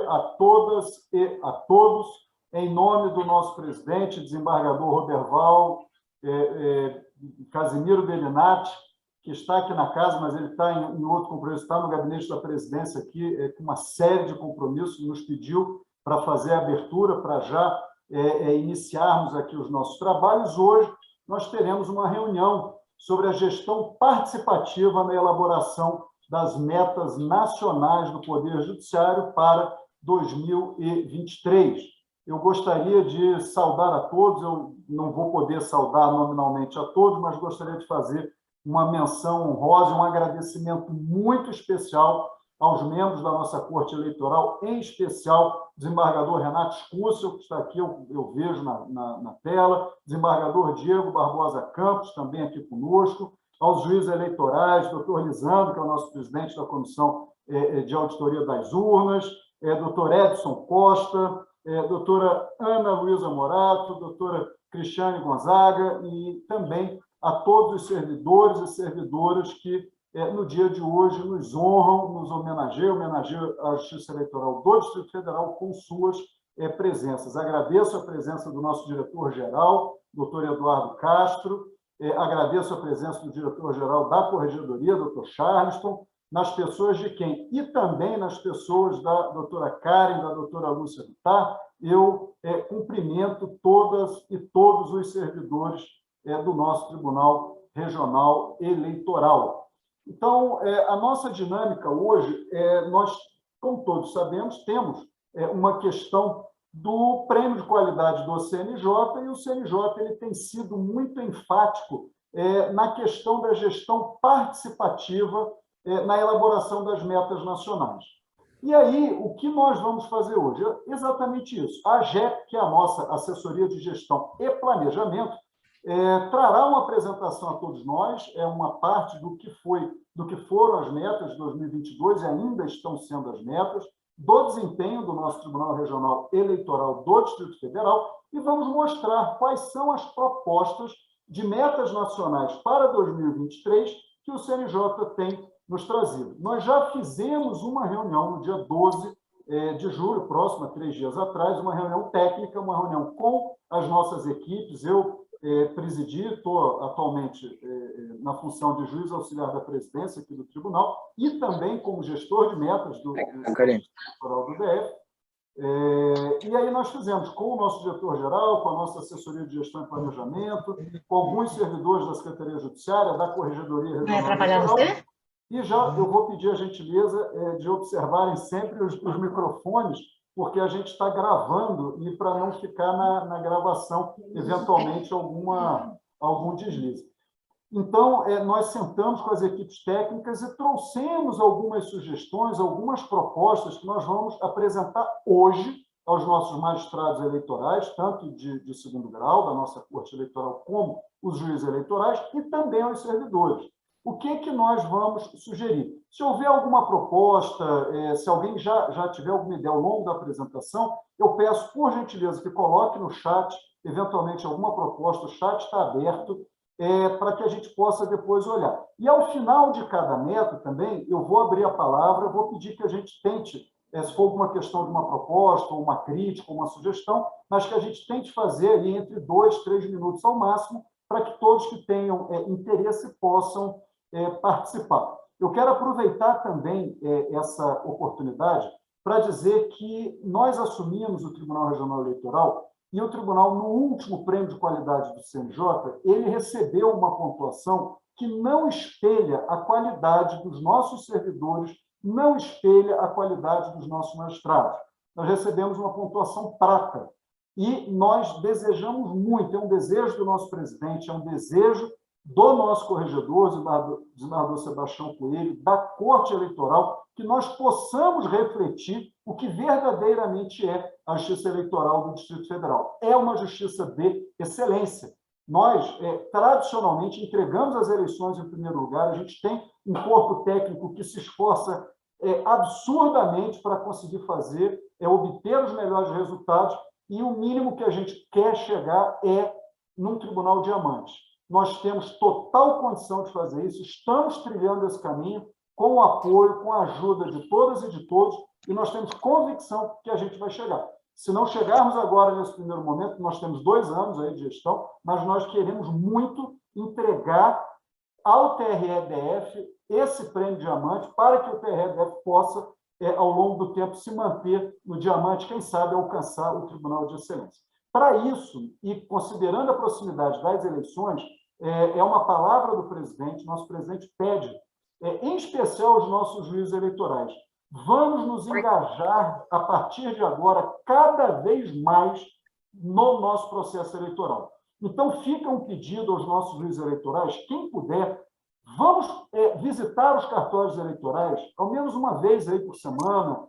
a todas e a todos, em nome do nosso presidente, desembargador Roberval Casimiro Bellinati, que está aqui na casa, mas ele está em outro compromisso, está no gabinete da presidência aqui, com uma série de compromissos, nos pediu para fazer a abertura, para já iniciarmos aqui os nossos trabalhos. Hoje nós teremos uma reunião sobre a gestão participativa na elaboração das metas nacionais do Poder Judiciário para 2023. Eu gostaria de saudar a todos, eu não vou poder saudar nominalmente a todos, mas gostaria de fazer uma menção honrosa, um agradecimento muito especial aos membros da nossa Corte Eleitoral, em especial o desembargador Renato Scúcio, que está aqui, eu vejo na tela, desembargador Diego Barbosa Campos, também aqui conosco, aos juízes eleitorais, doutor Lisandro, que é o nosso presidente da Comissão de Auditoria das Urnas, doutor Edson Costa, doutora Ana Luísa Morato, doutora Cristiane Gonzaga e também a todos os servidores e servidoras que, no dia de hoje, nos honram, nos homenageiam a Justiça Eleitoral do Distrito Federal com suas presenças. Agradeço a presença do nosso diretor-geral, doutor Eduardo Castro, agradeço a presença do diretor-geral da Corregedoria, doutor Charleston, nas pessoas de quem, e também nas pessoas da doutora Karen, da doutora Lúcia Vittar, eu cumprimento todas e todos os servidores do nosso Tribunal Regional Eleitoral. Então, a nossa dinâmica hoje, nós, como todos sabemos, temos uma questão do prêmio de qualidade do CNJ, e o CNJ ele tem sido muito enfático na questão da gestão participativa na elaboração das metas nacionais. E aí, o que nós vamos fazer hoje? É exatamente isso. A AGEP, que é a nossa Assessoria de Gestão e Planejamento, trará uma apresentação a todos nós, uma parte do que foram as metas de 2022 e ainda estão sendo as metas, do desempenho do nosso Tribunal Regional Eleitoral do Distrito Federal, e vamos mostrar quais são as propostas de metas nacionais para 2023 que o CNJ tem nos trazido. Nós já fizemos uma reunião no dia 12 de julho, próximo a 3 dias atrás, uma reunião técnica, uma reunião com as nossas equipes. Eu presidi, estou atualmente na função de juiz auxiliar da presidência aqui do tribunal e também como gestor de metas do Eleitoral do DF. E aí nós fizemos com o nosso diretor-geral, com a nossa assessoria de gestão e planejamento, com alguns servidores da Secretaria Judiciária, da Corregedoria Regional. Vai atrapalhar você? E já eu vou pedir a gentileza de observarem sempre os microfones, porque a gente está gravando e para não ficar na gravação, eventualmente, algum deslize. Então, nós sentamos com as equipes técnicas e trouxemos algumas sugestões, algumas propostas que nós vamos apresentar hoje aos nossos magistrados eleitorais, tanto de segundo grau, da nossa Corte Eleitoral, como os juízes eleitorais, e também aos servidores. O que nós vamos sugerir? Se houver alguma proposta, se alguém já tiver alguma ideia ao longo da apresentação, eu peço, por gentileza, que coloque no chat, eventualmente, alguma proposta. O chat está aberto para que a gente possa depois olhar. E, ao final de cada meta, também, eu vou abrir a palavra, eu vou pedir que a gente tente, se for alguma questão de uma proposta, ou uma crítica, ou uma sugestão, mas que a gente tente fazer ali entre 2, 3 minutos ao máximo, para que todos que tenham interesse possam participar. Eu quero aproveitar também essa oportunidade para dizer que nós assumimos o Tribunal Regional Eleitoral e o Tribunal, no último prêmio de qualidade do CNJ, ele recebeu uma pontuação que não espelha a qualidade dos nossos servidores, não espelha a qualidade dos nossos magistrados. Nós recebemos uma pontuação prata e nós desejamos muito, é um desejo do nosso presidente, é um desejo do nosso corregedor, desembargador Sebastião Coelho, da Corte Eleitoral, que nós possamos refletir o que verdadeiramente é a Justiça Eleitoral do Distrito Federal. É uma justiça de excelência. Nós, tradicionalmente, entregamos as eleições em primeiro lugar, a gente tem um corpo técnico que se esforça absurdamente para conseguir fazer, obter os melhores resultados, e o mínimo que a gente quer chegar é num tribunal diamante. Nós temos total condição de fazer isso, estamos trilhando esse caminho com o apoio, com a ajuda de todas e de todos, e nós temos convicção que a gente vai chegar. Se não chegarmos agora, nesse primeiro momento, nós temos 2 anos aí de gestão, mas nós queremos muito entregar ao TRE-DF esse prêmio Diamante para que o TRE-DF possa, ao longo do tempo, se manter no Diamante, quem sabe alcançar o Tribunal de Excelência. Para isso, e considerando a proximidade das eleições, é uma palavra do presidente, nosso presidente pede, em especial aos nossos juízes eleitorais, vamos nos engajar, a partir de agora, cada vez mais no nosso processo eleitoral. Então, fica um pedido aos nossos juízes eleitorais, quem puder, vamos visitar os cartórios eleitorais, ao menos uma vez aí por semana,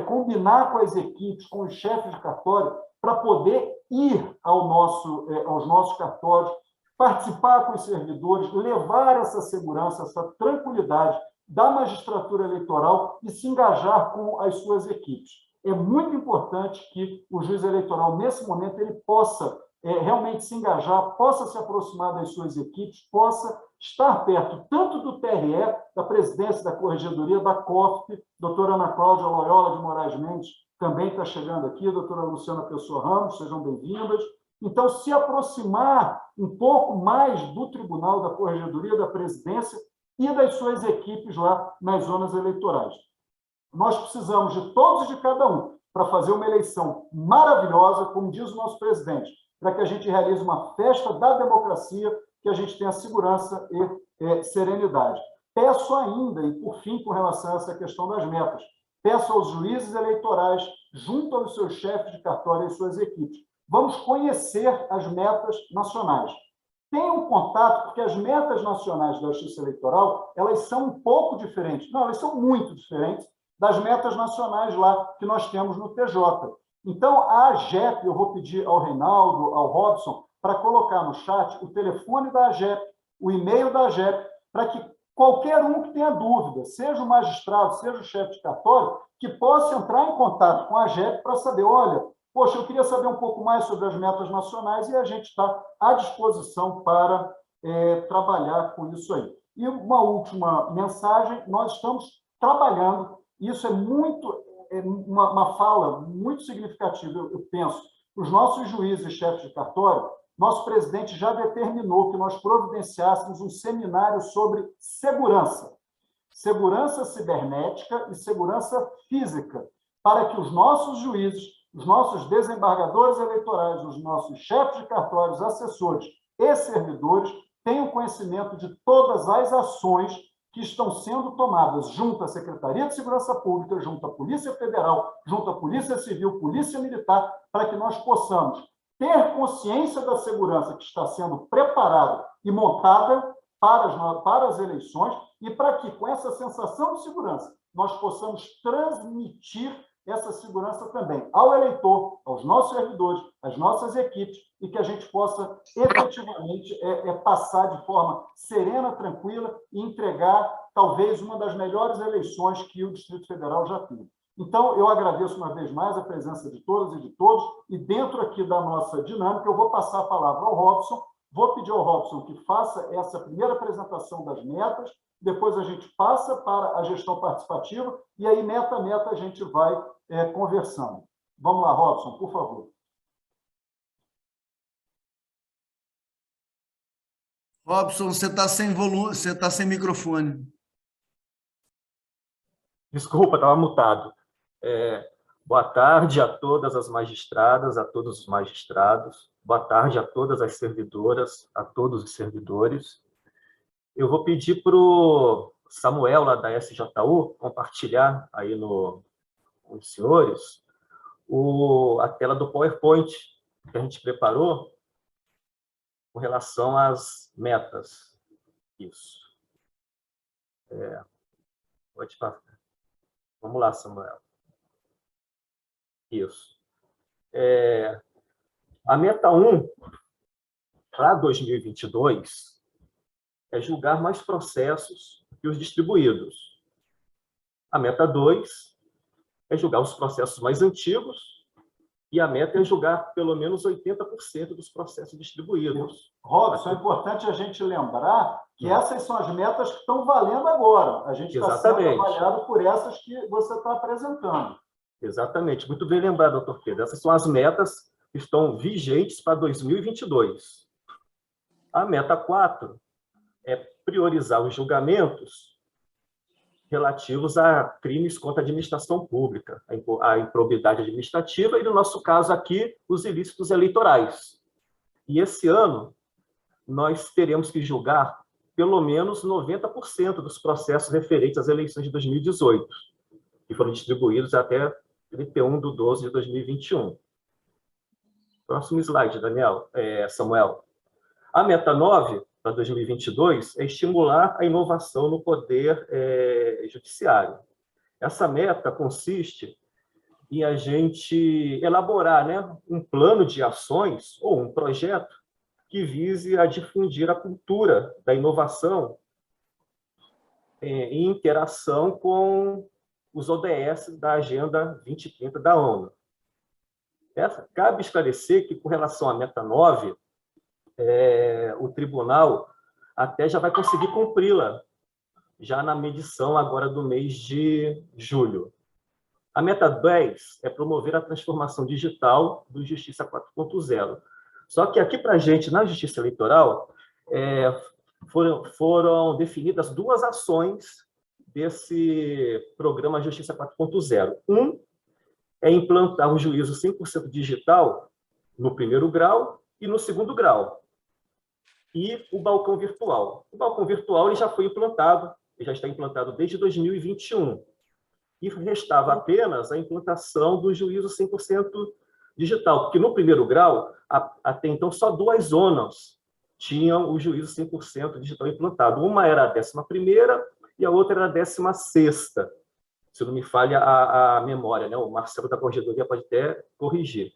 combinar com as equipes, com os chefes de cartório, para poder ir aos nossos cartórios, participar com os servidores, levar essa segurança, essa tranquilidade da magistratura eleitoral e se engajar com as suas equipes. É muito importante que o juiz eleitoral, nesse momento, ele possa realmente se engajar, possa se aproximar das suas equipes, possa estar perto tanto do TRE, da presidência da Corregedoria, da COFP, doutora Ana Cláudia Loyola de Moraes Mendes, também está chegando aqui, doutora Luciana Pessoa Ramos, sejam bem-vindas. Então, se aproximar um pouco mais do Tribunal, da Corregedoria, da presidência e das suas equipes lá nas zonas eleitorais. Nós precisamos de todos e de cada um para fazer uma eleição maravilhosa, como diz o nosso presidente, para que a gente realize uma festa da democracia, que a gente tenha segurança e serenidade. Peço ainda, e por fim, com relação a essa questão das metas, peço aos juízes eleitorais, junto aos seus chefes de cartório e suas equipes, vamos conhecer as metas nacionais. Tenham contato, porque as metas nacionais da Justiça Eleitoral, elas são um pouco diferentes, não, elas são muito diferentes das metas nacionais lá que nós temos no TJ. Então, a AGEP, eu vou pedir ao Reinaldo, ao Robson, para colocar no chat o telefone da AGEP, o e-mail da AGEP, para que qualquer um que tenha dúvida, seja o magistrado, seja o chefe de cartório, que possa entrar em contato com a AGEP para saber, olha, poxa, eu queria saber um pouco mais sobre as metas nacionais e a gente está à disposição para trabalhar com isso aí. E uma última mensagem, nós estamos trabalhando, isso é muito... uma fala muito significativa, eu penso, os nossos juízes e chefes de cartório, nosso presidente já determinou que nós providenciássemos um seminário sobre segurança cibernética e segurança física, para que os nossos juízes, os nossos desembargadores eleitorais, os nossos chefes de cartórios, assessores e servidores tenham conhecimento de todas as ações que estão sendo tomadas junto à Secretaria de Segurança Pública, junto à Polícia Federal, junto à Polícia Civil, Polícia Militar, para que nós possamos ter consciência da segurança que está sendo preparada e montada para as eleições e para que, com essa sensação de segurança, nós possamos transmitir essa segurança também ao eleitor, aos nossos servidores, às nossas equipes, e que a gente possa efetivamente passar de forma serena, tranquila e entregar talvez uma das melhores eleições que o Distrito Federal já teve. Então, eu agradeço uma vez mais a presença de todas e de todos, e dentro aqui da nossa dinâmica, eu vou passar a palavra ao Robson, vou pedir ao Robson que faça essa primeira apresentação das metas, depois a gente passa para a gestão participativa, e aí, meta a meta, a gente vai conversando. Vamos lá, Robson, por favor. Robson, você está sem volume, você está sem microfone. Desculpa, estava mutado. Boa tarde a todas as magistradas, a todos os magistrados. Boa tarde a todas as servidoras, a todos os servidores. Eu vou pedir para o Samuel, lá da SJU, compartilhar aí com os senhores a tela do PowerPoint que a gente preparou com relação às metas. Isso. Pode passar. Vamos lá, Samuel. Isso. A meta 1, para 2022, é julgar mais processos que os distribuídos. A meta 2 é julgar os processos mais antigos e a meta é julgar pelo menos 80% dos processos distribuídos. Robson, é importante a gente lembrar que essas são as metas que estão valendo agora. A gente está sendo avaliado por essas que você está apresentando. Exatamente. Muito bem lembrado, doutor Pedro. Essas são as metas que estão vigentes para 2022. A meta 4 é priorizar os julgamentos relativos a crimes contra a administração pública, a improbidade administrativa e, no nosso caso aqui, os ilícitos eleitorais. E esse ano, nós teremos que julgar pelo menos 90% dos processos referentes às eleições de 2018, que foram distribuídos até 31/12/2021. Próximo slide, Samuel. A meta 9 para 2022 é estimular a inovação no poder judiciário. Essa meta consiste em a gente elaborar, né, um plano de ações ou um projeto que vise a difundir a cultura da inovação em interação com os ODS da Agenda 2030 da ONU. Cabe esclarecer que, com relação à meta 9, o tribunal até já vai conseguir cumpri-la, já na medição agora do mês de julho. A meta 10 é promover a transformação digital do Justiça 4.0. Só que aqui, para a gente, na Justiça Eleitoral, foram definidas duas ações desse programa Justiça 4.0. Um é implantar um juízo 100% digital no primeiro grau e no segundo grau. E o balcão virtual. O balcão virtual ele já foi implantado, ele já está implantado desde 2021. E restava apenas a implantação do juízo 100% digital, porque no primeiro grau, até então, só duas zonas tinham o juízo 100% digital implantado. Uma era a 11ª e a outra era a 16ª, se não me falha a memória, né? O Marcelo da Corregedoria pode até corrigir.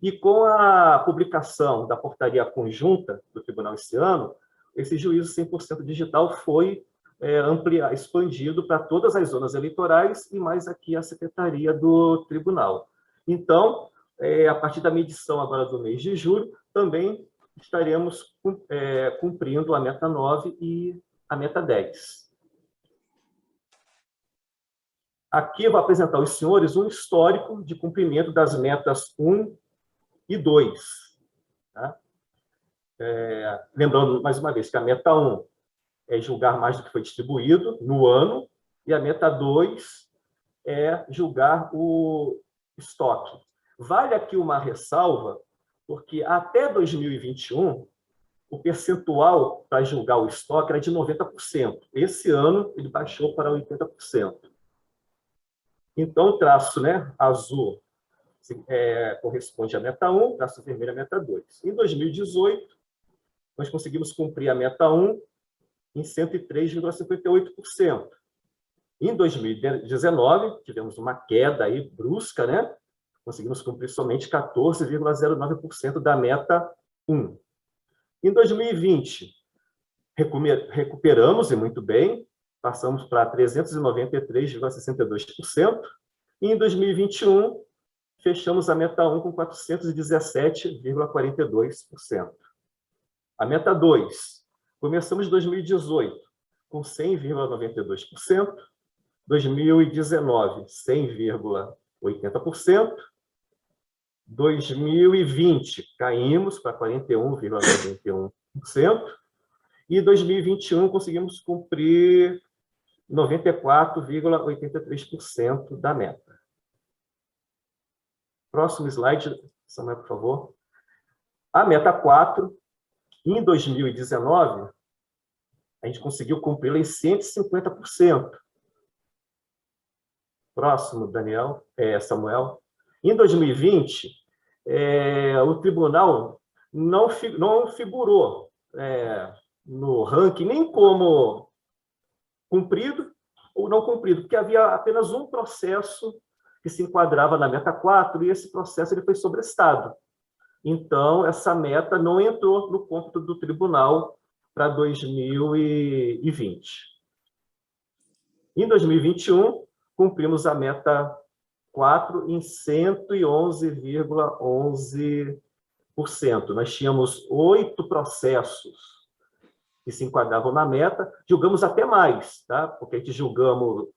E com a publicação da portaria conjunta do tribunal esse ano, esse juízo 100% digital foi expandido para todas as zonas eleitorais e mais aqui a secretaria do tribunal. Então, a partir da medição agora do mês de julho, também estaremos cumprindo a meta 9 e a meta 10. Aqui eu vou apresentar aos senhores um histórico de cumprimento das metas 1 e 2. Tá? Lembrando, mais uma vez, que a meta 1 é julgar mais do que foi distribuído no ano, e a meta 2 é julgar o estoque. Vale aqui uma ressalva, porque até 2021, o percentual para julgar o estoque era de 90%. Esse ano, ele baixou para 80%. Então, o traço, né, azul corresponde à meta 1, traço vermelho à meta 2. Em 2018, nós conseguimos cumprir a meta 1 em 103,58%. Em 2019, tivemos uma queda aí brusca, né? Conseguimos cumprir somente 14,09% da meta 1. Em 2020, recuperamos, e muito bem, passamos para 393,62%, e em 2021, fechamos a meta 1 com 417,42%. A meta 2, começamos em 2018 com 100,92%, 2019, 100,80%, 2020, caímos para 41,91%, e 2021 conseguimos cumprir 94,83% da meta. Próximo slide, Samuel, por favor. A meta 4, em 2019, a gente conseguiu cumpri-la em 150%. Próximo, Samuel. Em 2020, o tribunal não figurou no ranking nem como cumprido ou não cumprido, porque havia apenas um processo que se enquadrava na meta 4 e esse processo ele foi sobrestado. Então, essa meta não entrou no cômputo do tribunal para 2020. Em 2021, cumprimos a meta 4 em 111,11%. Nós tínhamos 8 processos que se enquadravam na meta, julgamos até mais, tá? Porque a gente julgou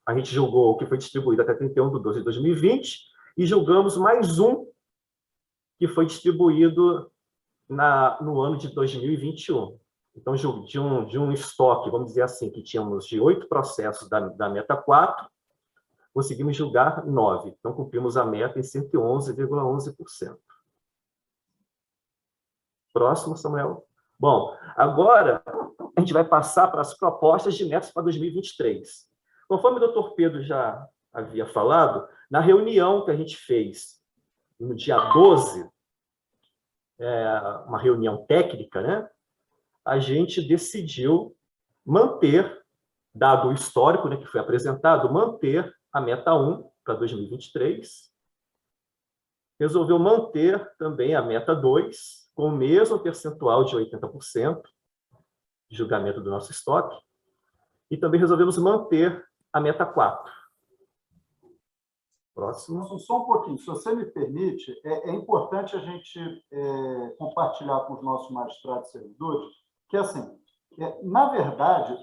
o que foi distribuído até 31/12/2020, e julgamos mais um que foi distribuído no ano de 2021. Então, de um estoque, vamos dizer assim, que tínhamos de 8 processos da meta 4, conseguimos julgar 9. Então, cumprimos a meta em 111,11%. Próximo, Samuel. Bom, agora a gente vai passar para as propostas de metas para 2023. Conforme o Dr. Pedro já havia falado, na reunião que a gente fez no dia 12, uma reunião técnica, né? A gente decidiu manter, dado o histórico, né, que foi apresentado, manter a meta 1 para 2023. Resolveu manter também a meta 2, com o mesmo percentual de 80% de julgamento do nosso estoque. E também resolvemos manter a meta 4. Próximo. Só um pouquinho, se você me permite, é importante a gente compartilhar com os nossos magistrados e servidores que, assim, na verdade,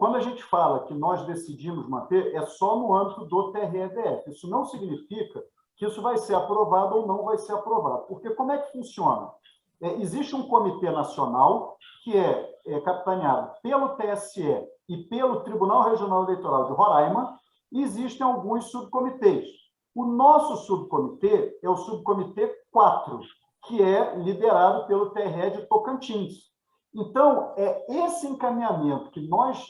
quando a gente fala que nós decidimos manter, é só no âmbito do TRE-DF. Isso não significa que isso vai ser aprovado ou não vai ser aprovado. Porque como é que funciona? Existe um comitê nacional que é capitaneado pelo TSE e pelo Tribunal Regional Eleitoral de Roraima, e existem alguns subcomitês. O nosso subcomitê é o subcomitê 4, que é liderado pelo TRE de Tocantins. Então, esse encaminhamento que nós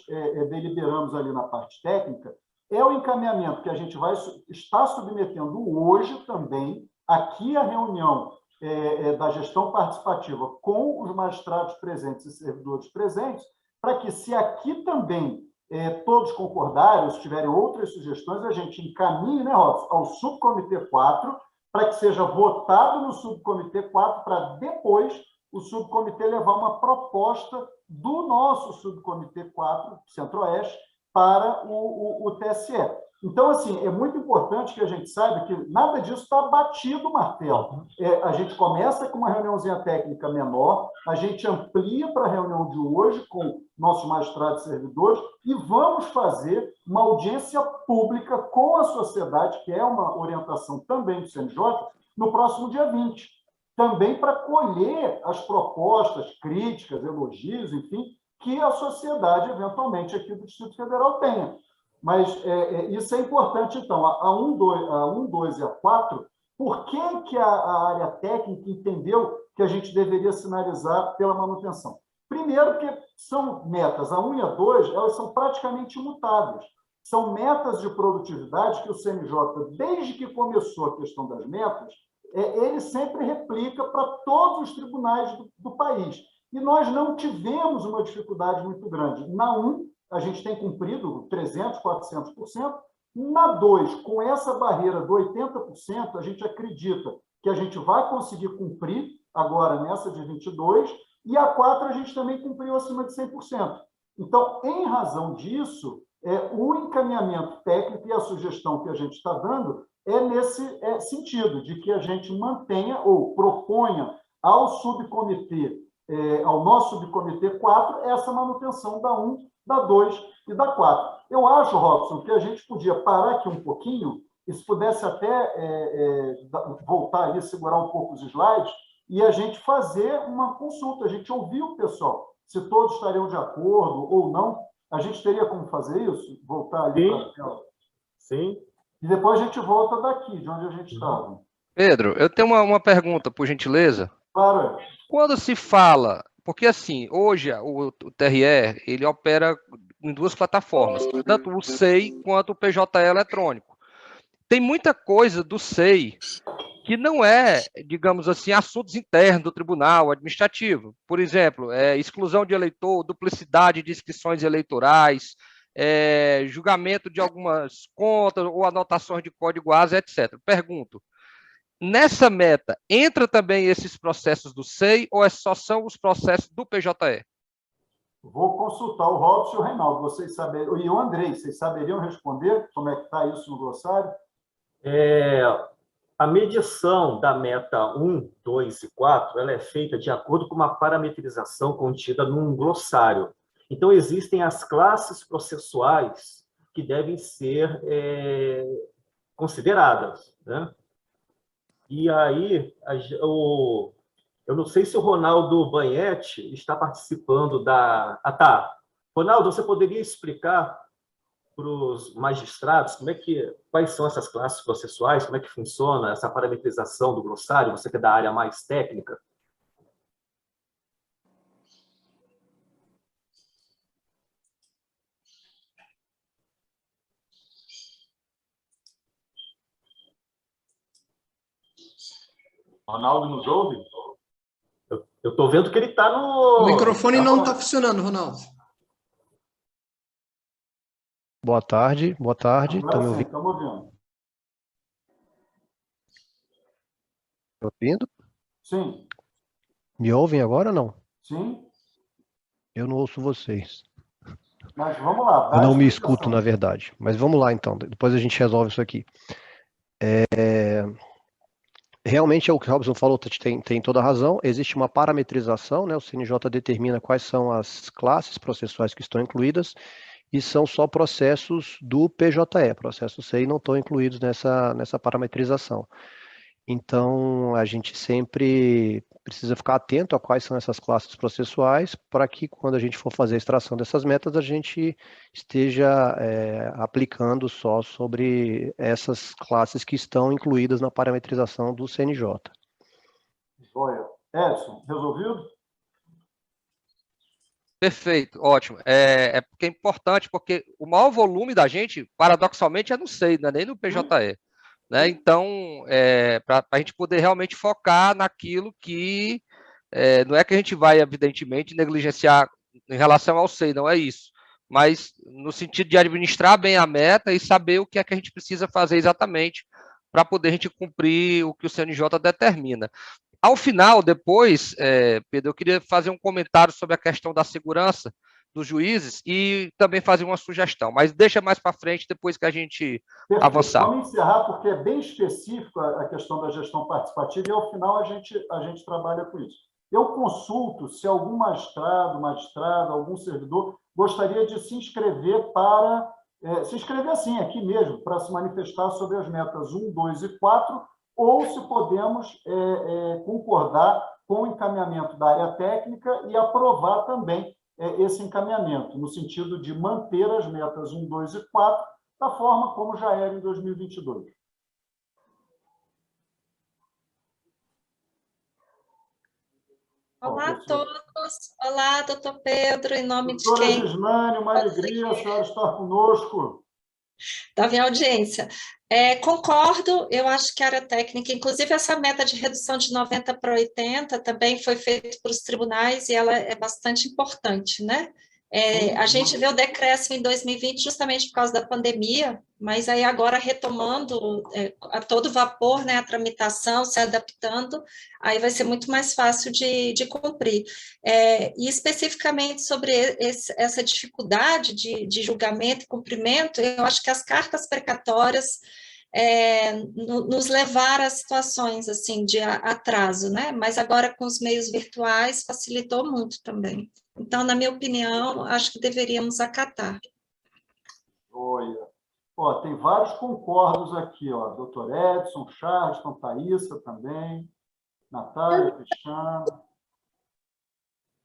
deliberamos ali na parte técnica é o encaminhamento que a gente vai estar submetendo hoje também, aqui a reunião da gestão participativa com os magistrados presentes e servidores presentes, para que, se aqui também todos concordarem, ou se tiverem outras sugestões, a gente encaminhe, né, Robson, ao subcomitê 4, para que seja votado no subcomitê 4, para depois o subcomitê levar uma proposta do nosso subcomitê 4, Centro-Oeste, para o TSE. Então, assim, é muito importante que a gente saiba que nada disso está batido o martelo. A gente começa com uma reuniãozinha técnica menor, a gente amplia para a reunião de hoje com nossos magistrados e servidores e vamos fazer uma audiência pública com a sociedade, que é uma orientação também do CNJ, no próximo dia 20. Também para colher as propostas, críticas, elogios, enfim, que a sociedade, eventualmente, aqui do Distrito Federal tenha. Mas isso é importante, então. A 1, 2 e a 4, por que a área técnica entendeu que a gente deveria sinalizar pela manutenção? Primeiro, porque são metas, a 1 e a 2, elas são praticamente imutáveis. São metas de produtividade que o CNJ, desde que começou a questão das metas, ele sempre replica para todos os tribunais do país. E nós não tivemos uma dificuldade muito grande. Na 1, a gente tem cumprido 300%, 400%. Na 2, com essa barreira do 80%, a gente acredita que a gente vai conseguir cumprir agora nessa de 22%, e a 4 a gente também cumpriu acima de 100%. Então, em razão disso, o encaminhamento técnico e a sugestão que a gente está dando é nesse sentido, de que a gente mantenha ou proponha ao subcomitê, ao nosso subcomitê 4, essa manutenção da 1, da 2 e da 4. Eu acho, Robson, que a gente podia parar aqui um pouquinho, e se pudesse até voltar ali, segurar um pouco os slides, e a gente fazer uma consulta, a gente ouvir o pessoal, se todos estariam de acordo ou não. A gente teria como fazer isso? Voltar ali para a tela? Sim. E depois a gente volta daqui, de onde a gente estava. Pedro, eu tenho uma pergunta, por gentileza. Claro. Quando se fala, porque assim, hoje o TRE, ele opera em duas plataformas, tanto o SEI quanto o PJE eletrônico. Tem muita coisa do SEI que não é, digamos assim, assuntos internos do tribunal administrativo. Por exemplo, exclusão de eleitor, duplicidade de inscrições eleitorais, julgamento de algumas contas ou anotações de código ASA, etc. Pergunto, nessa meta, entra também esses processos do SEI ou só são os processos do PJE? Vou consultar o Robson e o Reinaldo. Vocês saberiam, e o Andrei, vocês saberiam responder como é que está isso no glossário? A medição da meta 1, 2 e 4 ela é feita de acordo com uma parametrização contida num glossário. Então, existem as classes processuais que devem ser consideradas, né? E aí, eu não sei se o Ronaldo Banhetti está participando da... Ah, tá. Ronaldo, você poderia explicar para os magistrados quais são essas classes processuais, como é que funciona essa parametrização do glossário, você que é da área mais técnica? Ronaldo nos ouve? Eu estou vendo que ele está O no... microfone não está funcionando, Ronaldo. Boa tarde, boa tarde. Estão Agora me sim, ouvindo? estamos ouvindo. Me ouvindo? Sim, Me ouvem agora ou não? sim, Eu não ouço vocês. mas vamos lá, Eu dá a não me escuto, explicação. na verdade. Mas vamos lá, então. Depois a gente resolve isso aqui. Realmente é o que o Robson falou, tem toda a razão. Existe uma parametrização, né? O CNJ determina quais são as classes processuais que estão incluídas e são só processos do PJE. Processos CEI não estão incluídos nessa parametrização. Então, a gente sempre precisa ficar atento a quais são essas classes processuais, para que quando a gente for fazer a extração dessas metas, a gente esteja aplicando só sobre essas classes que estão incluídas na parametrização do CNJ. Joia. Edson, resolvido? Perfeito, ótimo. É porque é importante, porque o maior volume da gente, paradoxalmente, é no SEI, não é nem no PJE. Né? Então, para a gente poder realmente focar naquilo que não é que a gente vai, evidentemente, negligenciar em relação ao SEI, não é isso. Mas no sentido de administrar bem a meta e saber o que é que a gente precisa fazer exatamente para poder a gente cumprir o que o CNJ determina. Ao final, depois, Pedro, eu queria fazer um comentário sobre a questão da segurança dos juízes e também fazer uma sugestão, mas deixa mais para frente, depois que a gente Perfeito. avançar. Vamos encerrar, porque é bem específico a questão da gestão participativa e, ao final, a gente trabalha com isso. Eu consulto se algum magistrado, algum servidor gostaria de se inscrever se inscrever assim, aqui mesmo, para se manifestar sobre as metas 1, 2 e 4, ou se podemos concordar com o encaminhamento da área técnica e aprovar também esse encaminhamento, no sentido de manter as metas 1, 2 e 4 da forma como já era em 2022. Olá a todos. Olá, doutor Pedro, em nome de Doutora quem? Gisnane, uma alegria a senhora estar conosco. Estava em audiência. Concordo, eu acho que a área técnica, inclusive essa meta de redução de 90 para 80 também foi feita por os tribunais e ela é bastante importante, né? A gente vê o decréscimo em 2020 justamente por causa da pandemia, mas aí agora retomando a todo vapor, né, a tramitação, se adaptando, aí vai ser muito mais fácil de cumprir. E especificamente sobre essa dificuldade de julgamento e cumprimento, eu acho que as cartas precatórias nos levaram a situações assim de atraso, né? Mas agora com os meios virtuais facilitou muito também. Então, na minha opinião, acho que deveríamos acatar. Olha, tem vários concordos aqui, doutor Edson, Charleston, Thaísa também, Natália, Cristiana.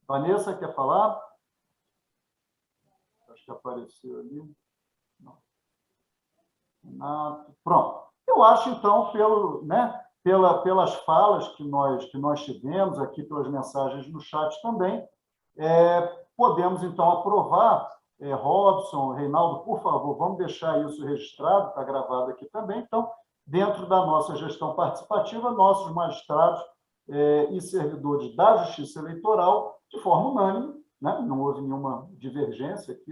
Vanessa, quer falar? Acho que apareceu ali. Não. Renato. Pronto. Eu acho, então, pelas falas que nós tivemos aqui, pelas mensagens no chat também, podemos, então, aprovar. Robson, Reinaldo, por favor, vamos deixar isso registrado, está gravado aqui também. Então, dentro da nossa gestão participativa, nossos magistrados e servidores da Justiça Eleitoral, de forma unânime, né? Não houve nenhuma divergência aqui,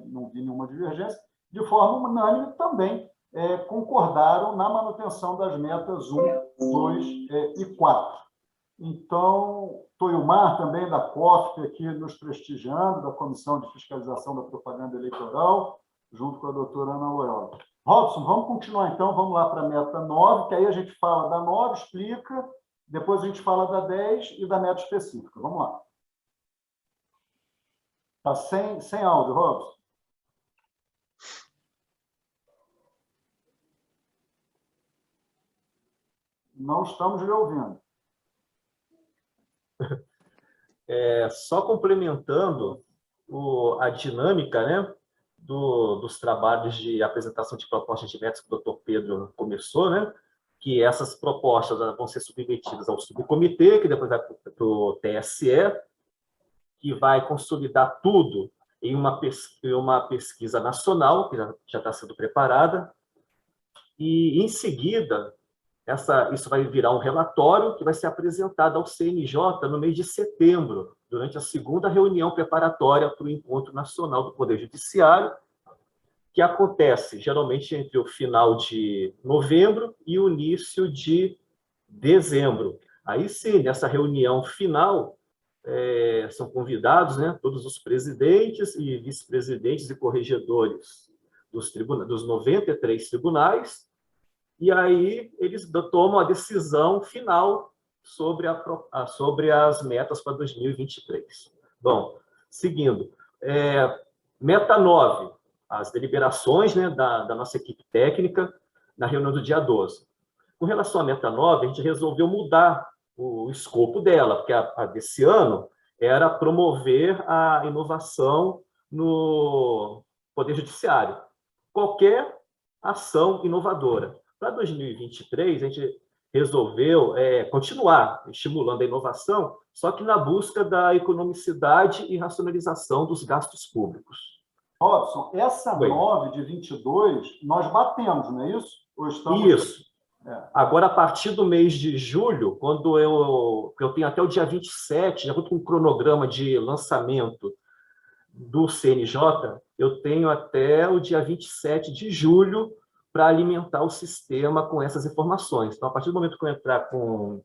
não vi nenhuma divergência, de forma unânime também concordaram na manutenção das metas 1, 2 e 4. Então, Toilmar também da COFP aqui nos prestigiando, da Comissão de Fiscalização da Propaganda Eleitoral, junto com a doutora Ana Loyola. Robson, vamos continuar então, vamos lá para a meta 9, que aí a gente fala da 9, explica, depois a gente fala da 10 e da meta específica. Vamos lá. Está sem áudio, Robson. Não estamos lhe ouvindo. Só complementando a dinâmica, né, dos trabalhos de apresentação de propostas de metas que o Dr. Pedro começou, né, que essas propostas vão ser submetidas ao subcomitê, que depois vai para o TSE, que vai consolidar tudo em uma pesquisa nacional, que já está sendo preparada, e, em seguida, isso vai virar um relatório que vai ser apresentado ao CNJ no mês de setembro, durante a segunda reunião preparatória para o Encontro Nacional do Poder Judiciário, que acontece geralmente entre o final de novembro e o início de dezembro. Aí sim, nessa reunião final, são convidados, né, todos os presidentes e vice-presidentes e corregedores dos 93 tribunais, e aí eles tomam a decisão final sobre as metas para 2023. Bom, seguindo, meta 9, as deliberações, né, da nossa equipe técnica na reunião do dia 12. Com relação à meta 9, a gente resolveu mudar o escopo dela, porque a desse ano era promover a inovação no Poder Judiciário. Qualquer ação inovadora. Para 2023, a gente resolveu continuar estimulando a inovação, só que na busca da economicidade e racionalização dos gastos públicos. Robson, essa 9 de 22, nós batemos, não é isso? Ou estamos... Isso. Agora, a partir do mês de julho, quando eu tenho até o dia 27, de acordo com o cronograma de lançamento do CNJ, eu tenho até o dia 27 de julho para alimentar o sistema com essas informações. Então, a partir do momento que eu entrar com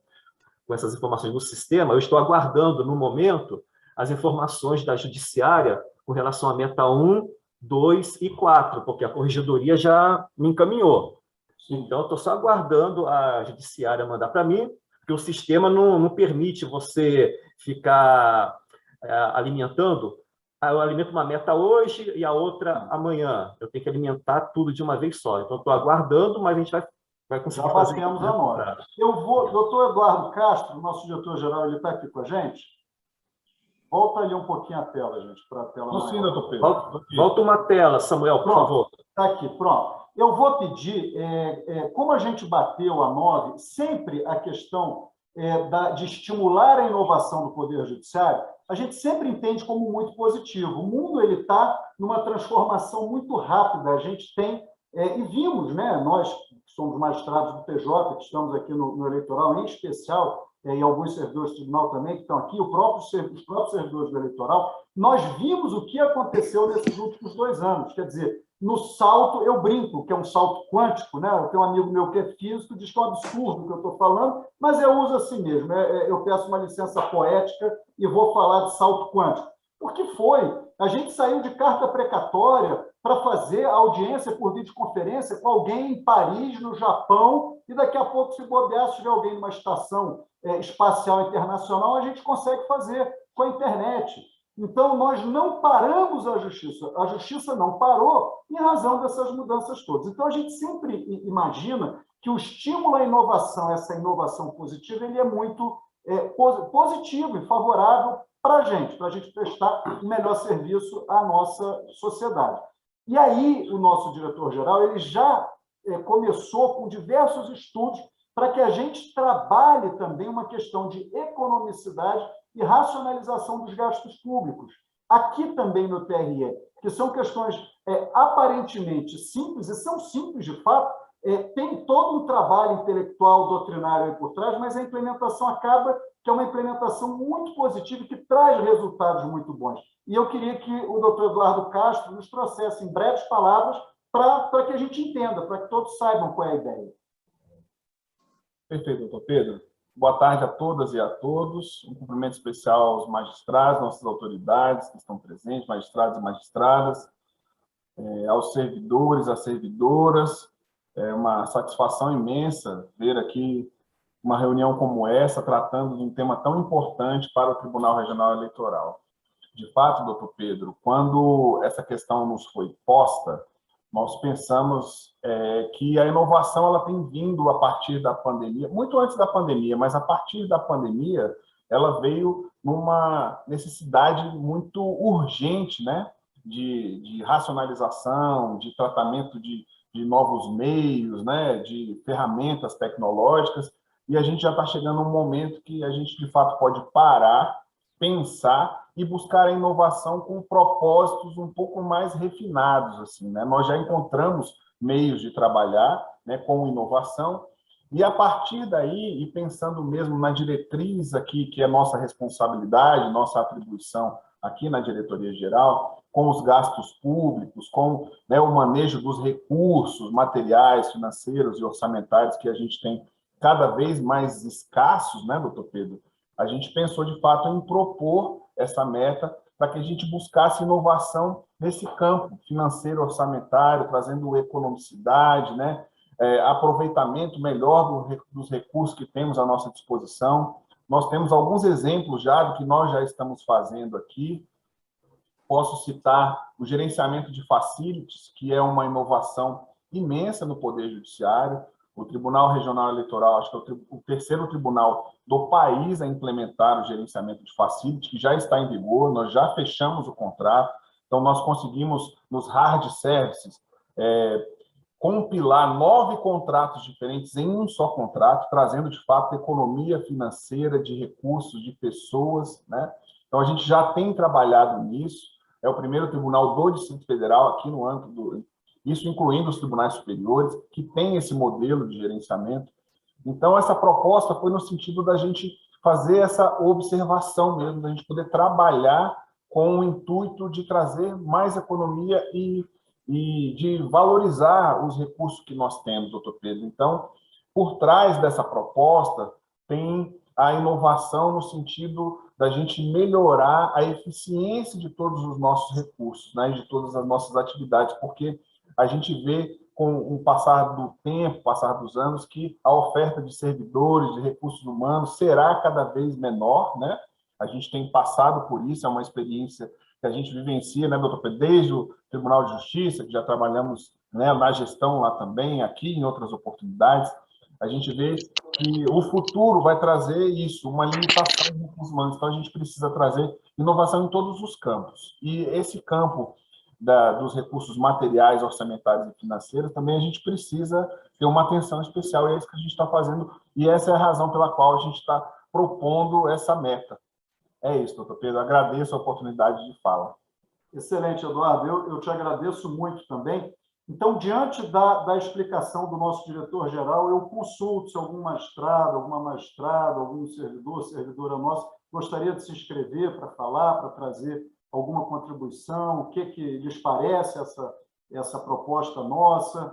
essas informações no sistema, eu estou aguardando, no momento, as informações da Judiciária com relação à meta 1, 2 e 4, porque a Corregedoria já me encaminhou. Então, eu estou só aguardando a Judiciária mandar para mim, porque o sistema não permite você ficar alimentando. Eu alimento uma meta hoje e a outra amanhã. Eu tenho que alimentar tudo de uma vez só. Então, estou aguardando, mas a gente vai conseguir fazer. Já batemos a nota. Doutor Eduardo Castro, nosso diretor-geral, ele está aqui com a gente. Volta ali um pouquinho a tela, gente, para a tela maior. Sim, doutor Pedro. Volta uma tela, Samuel, por favor. Está aqui, pronto. Eu vou pedir, como a gente bateu a 9, sempre a questão de estimular a inovação do Poder Judiciário, a gente sempre entende como muito positivo. O mundo está numa transformação muito rápida. A gente tem, e vimos, né, nós que somos magistrados do PJ, que estamos aqui no eleitoral, em especial, e alguns servidores do tribunal também, que estão aqui, os próprios servidores do eleitoral, nós vimos o que aconteceu nesses últimos 2 anos. Quer dizer, no salto, eu brinco, que é um salto quântico, né? Eu tenho um amigo meu que é físico, diz que é um absurdo o que eu estou falando, mas eu uso assim mesmo. Eu peço uma licença poética e vou falar de salto quântico. Porque a gente saiu de carta precatória para fazer audiência por videoconferência com alguém em Paris, no Japão, e daqui a pouco, se bobear, se tiver alguém numa estação espacial internacional, a gente consegue fazer com a internet. Então, nós não paramos a justiça não parou em razão dessas mudanças todas. Então, a gente sempre imagina que o estímulo à inovação, essa inovação positiva, ele é muito positivo e favorável para a gente prestar um melhor serviço à nossa sociedade. E aí, o nosso diretor-geral ele já começou com diversos estudos para que a gente trabalhe também uma questão de economicidade e racionalização dos gastos públicos. Aqui também no TRE, que são questões aparentemente simples, e são simples de fato, tem todo um trabalho intelectual, doutrinário aí por trás, mas a implementação acaba que é uma implementação muito positiva e que traz resultados muito bons. E eu queria que o doutor Eduardo Castro nos trouxesse em breves palavras para que a gente entenda, para que todos saibam qual é a ideia. Perfeito, doutor Pedro. Boa tarde a todas e a todos. Um cumprimento especial aos magistrados, nossas autoridades que estão presentes, magistrados e magistradas, aos servidores, às servidoras. É uma satisfação imensa ver aqui uma reunião como essa, tratando de um tema tão importante para o Tribunal Regional Eleitoral. De fato, doutor Pedro, quando essa questão nos foi posta, nós pensamos que a inovação ela tem vindo a partir da pandemia, muito antes da pandemia, mas a partir da pandemia ela veio numa necessidade muito urgente, né, de racionalização, de tratamento de novos meios, né, de ferramentas tecnológicas, e a gente já está chegando a um momento que a gente, de fato, pode parar, pensar e buscar a inovação com propósitos um pouco mais refinados, assim, né? Nós já encontramos meios de trabalhar, né, com inovação, e a partir daí, e pensando mesmo na diretriz aqui, que é nossa responsabilidade, nossa atribuição aqui na diretoria geral, com os gastos públicos, com, né, o manejo dos recursos materiais, financeiros e orçamentários que a gente tem cada vez mais escassos, né, doutor Pedro? A gente pensou, de fato, em propor essa meta para que a gente buscasse inovação nesse campo financeiro, orçamentário, trazendo economicidade, né, aproveitamento melhor dos recursos que temos à nossa disposição. Nós temos alguns exemplos já do que nós já estamos fazendo aqui. Posso citar o gerenciamento de facilities, que é uma inovação imensa no Poder Judiciário. O Tribunal Regional Eleitoral, acho que é o terceiro tribunal do país a implementar o gerenciamento de facilities, que já está em vigor, nós já fechamos o contrato, então nós conseguimos, nos hard services, compilar 9 contratos diferentes em um só contrato, trazendo, de fato, economia financeira, de recursos, de pessoas, né? Então, a gente já tem trabalhado nisso, é o primeiro tribunal do Distrito Federal, aqui no âmbito isso incluindo os tribunais superiores, que tem esse modelo de gerenciamento. Então, essa proposta foi no sentido da gente fazer essa observação mesmo, da gente poder trabalhar com o intuito de trazer mais economia e de valorizar os recursos que nós temos, doutor Pedro. Então, por trás dessa proposta, tem a inovação no sentido da gente melhorar a eficiência de todos os nossos recursos, né, de todas as nossas atividades, porque a gente vê, com o passar do tempo, passar dos anos, que a oferta de servidores, de recursos humanos, será cada vez menor, né? A gente tem passado por isso, é uma experiência que a gente vivencia, né, doutor Pedro, desde o Tribunal de Justiça, que já trabalhamos, né, na gestão lá também, aqui em outras oportunidades. A gente vê que o futuro vai trazer isso, uma limitação de recursos humanos. Então, a gente precisa trazer inovação em todos os campos. E esse campo dos recursos materiais, orçamentários e financeiros, também a gente precisa ter uma atenção especial, e é isso que a gente está fazendo, e essa é a razão pela qual a gente está propondo essa meta. É isso, doutor Pedro, agradeço a oportunidade de fala. Excelente, Eduardo, eu te agradeço muito também. Então, diante da explicação do nosso diretor-geral, eu consulto se algum magistrado, alguma magistrada, algum servidor, servidora nossa, gostaria de se inscrever para falar, para trazer alguma contribuição, o que lhes parece essa proposta nossa?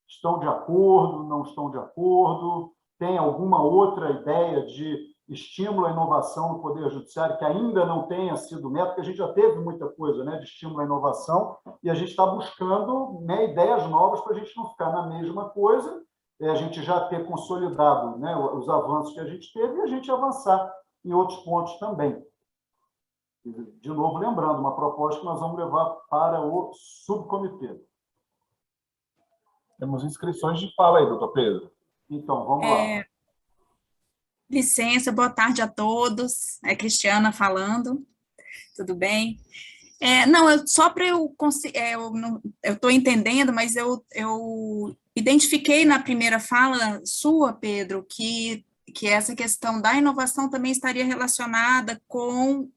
Estão de acordo, não estão de acordo? Tem alguma outra ideia de estímulo à inovação no Poder Judiciário que ainda não tenha sido meta? Porque a gente já teve muita coisa, né, de estímulo à inovação, e a gente está buscando, né, ideias novas para a gente não ficar na mesma coisa, a gente já ter consolidado, né, os avanços que a gente teve e a gente avançar em outros pontos também. De novo, lembrando, uma proposta que nós vamos levar para o subcomitê. Temos inscrições de fala aí, doutor Pedro. Então, vamos lá. Licença, boa tarde a todos. É Cristiana falando. Tudo bem? Só para eu estou entendendo, mas eu identifiquei na primeira fala sua, Pedro, que essa questão da inovação também estaria relacionada com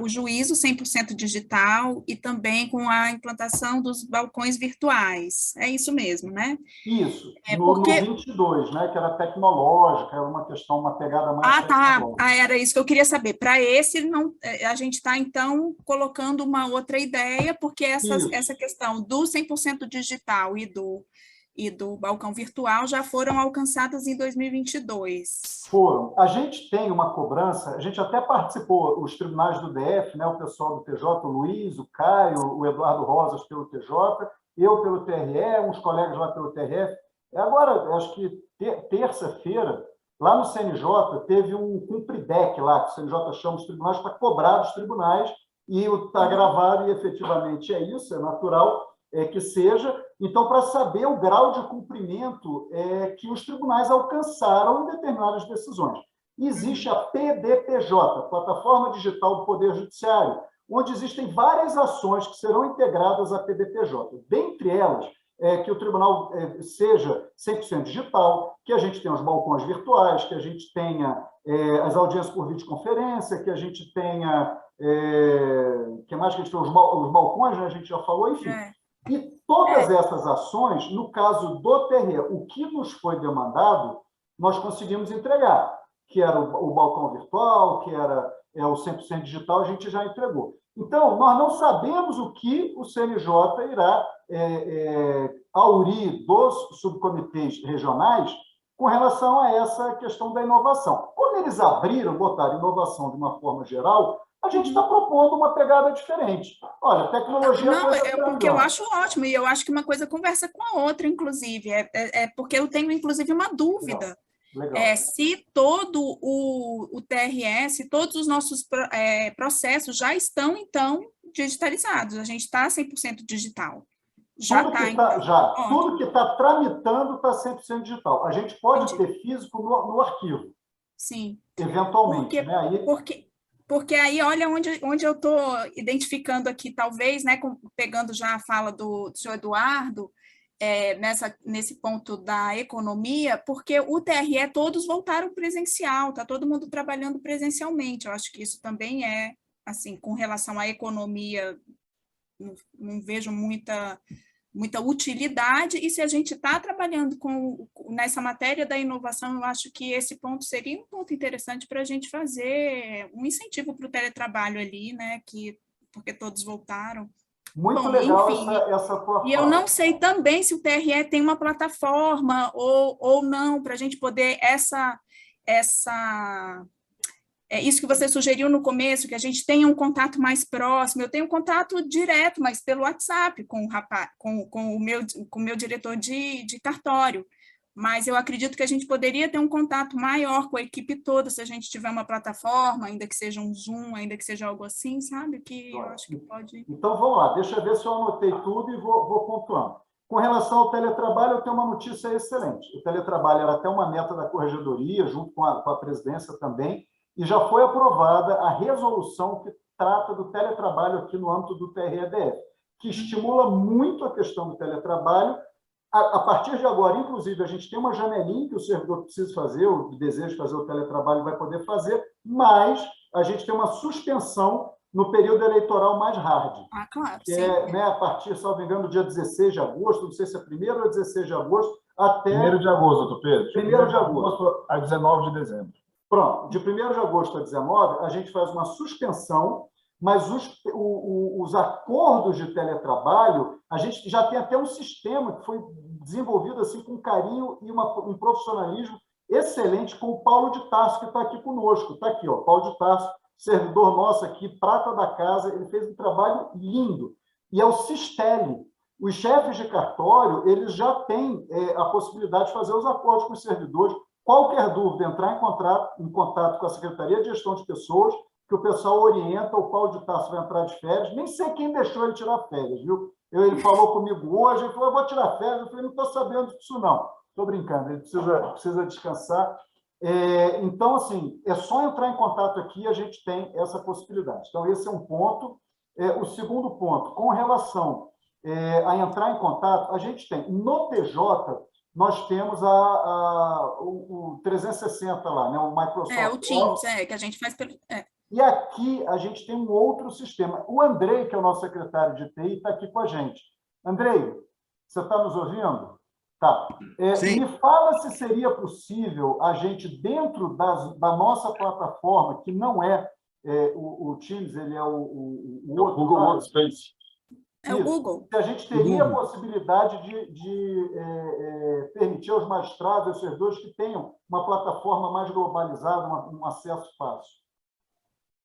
o juízo 100% digital e também com a implantação dos balcões virtuais. É isso mesmo, né? Isso, no 22, né, que era tecnológica, era uma questão, uma pegada mais tecnológica. Era isso que eu queria saber. Para esse, não, a gente está, então, colocando uma outra ideia, porque essa questão do 100% digital e do balcão virtual já foram alcançadas em 2022. Foram. A gente tem uma cobrança, a gente até participou, os tribunais do DF, né, o pessoal do TJ, o Luiz, o Caio, o Eduardo Rosas pelo TJ, eu pelo TRE, uns colegas lá pelo TRF. Agora, acho que terça-feira, lá no CNJ, teve um cumpridec lá, que o CNJ chama os tribunais para cobrar dos tribunais, e está gravado, e efetivamente é isso, é natural que seja, Então, para saber o grau de cumprimento que os tribunais alcançaram em determinadas decisões. Existe a PDPJ, Plataforma Digital do Poder Judiciário, onde existem várias ações que serão integradas à PDPJ. Dentre elas, que o tribunal seja 100% digital, que a gente tenha os balcões virtuais, que a gente tenha as audiências por videoconferência, que a gente tenha... que mais que a gente tem? Os balcões, né? A gente já falou, enfim. E todas essas ações, no caso do TRE, o que nos foi demandado, nós conseguimos entregar, que era o balcão virtual, que era o 100% digital, a gente já entregou. Então, nós não sabemos o que o CNJ irá aurir dos subcomitês regionais com relação a essa questão da inovação. Quando eles botaram inovação de uma forma geral, a gente está propondo uma pegada diferente. Olha, a tecnologia... Não, porque eu acho ótimo, e eu acho que uma coisa conversa com a outra, inclusive, porque eu tenho, inclusive, uma dúvida. Legal. Se todo o TRE, se todos os nossos processos já estão, então, digitalizados, a gente está 100% digital. Tudo que está tramitando está 100% digital. A gente pode ter físico no arquivo. Sim. Eventualmente. Porque aí, olha onde eu estou identificando aqui, talvez, né, pegando já a fala do senhor Eduardo, nesse ponto da economia, porque o TRE todos voltaram presencial, está todo mundo trabalhando presencialmente. Eu acho que isso também assim, com relação à economia, não vejo muita utilidade, e se a gente está trabalhando nessa matéria da inovação, eu acho que esse ponto seria um ponto interessante para a gente fazer um incentivo para o teletrabalho ali, né, porque todos voltaram. Muito legal essa tua fala. E eu não sei também se o TRE tem uma plataforma ou não, para a gente poder isso que você sugeriu no começo, que a gente tenha um contato mais próximo. Eu tenho um contato direto, mas pelo WhatsApp, com o meu diretor de cartório. Mas eu acredito que a gente poderia ter um contato maior com a equipe toda, se a gente tiver uma plataforma, ainda que seja um Zoom, ainda que seja algo assim, sabe? Que eu acho que pode... Então, vamos lá, deixa eu ver se eu anotei tudo e vou pontuando. Com relação ao teletrabalho, eu tenho uma notícia excelente. O teletrabalho era até uma meta da Corregedoria, junto com a presidência também, e já foi aprovada a resolução que trata do teletrabalho aqui no âmbito do TRE-DF, que estimula muito a questão do teletrabalho. A partir de agora, inclusive, a gente tem uma janelinha que o servidor precisa fazer, o desejo de fazer o teletrabalho vai poder fazer, mas a gente tem uma suspensão no período eleitoral mais hard. Claro, que né, a partir, salvo engano, do dia 16 de agosto, não sei se é 1º ou 16 de agosto, até... 1º de agosto, doutor Pedro. 1º de agosto. A 19 de dezembro. Pronto, de 1º de agosto a 19, a gente faz uma suspensão, mas os acordos de teletrabalho, a gente já tem até um sistema que foi desenvolvido assim, com carinho e um profissionalismo excelente com o Paulo de Tarso, que está aqui conosco. Está aqui, ó, Paulo de Tarso, servidor nosso aqui, prata da casa, ele fez um trabalho lindo. E é o Sistele. Os chefes de cartório, eles já têm a possibilidade de fazer os acordos com os servidores. Qualquer dúvida, entrar em contato com a Secretaria de Gestão de Pessoas, que o pessoal orienta, o Paulo de Tarso vai entrar de férias, nem sei quem deixou ele tirar férias, viu? Ele falou comigo hoje, ele falou, eu vou tirar férias, eu falei, não estou sabendo disso não. Estou brincando, ele precisa descansar. Então, assim, é só entrar em contato aqui, a gente tem essa possibilidade. Então, esse é um ponto. O segundo ponto, com relação a entrar em contato, a gente tem, no TJ, nós temos o 360 lá, né? O Microsoft. O Teams, que a gente faz pelo... E aqui a gente tem um outro sistema. O Andrei, que é o nosso secretário de TI, está aqui com a gente. Andrei, você está nos ouvindo? Tá. Me fala se seria possível a gente, dentro da nossa plataforma, que não é o Teams, ele é o outro. Google Workspace. O Google. Se a gente teria a possibilidade de permitir aos magistrados e aos servidores que tenham uma plataforma mais globalizada, um acesso fácil.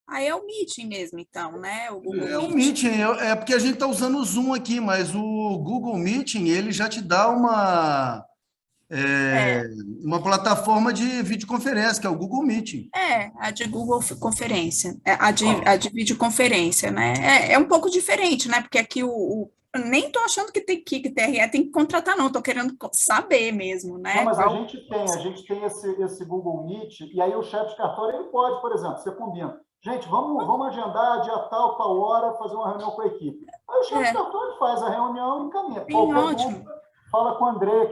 Aí é o Meeting mesmo, então, né? O Google Meeting. É porque a gente está usando o Zoom aqui, mas o Google Meeting, ele já te dá uma plataforma de videoconferência, que é o Google Meeting. A de Google Conferência, a de videoconferência, né? É um pouco diferente, né? Porque aqui Eu nem estou achando que TRE tem que contratar, não. Estou querendo saber mesmo, né? Não, mas a gente tem esse Google Meet, e aí o chefe de cartório, ele pode, por exemplo, você combina. Gente, vamos agendar dia tal hora, fazer uma reunião com a equipe. Aí o chefe de cartório faz a reunião e encaminha. Ótimo. Fala com o Andrei,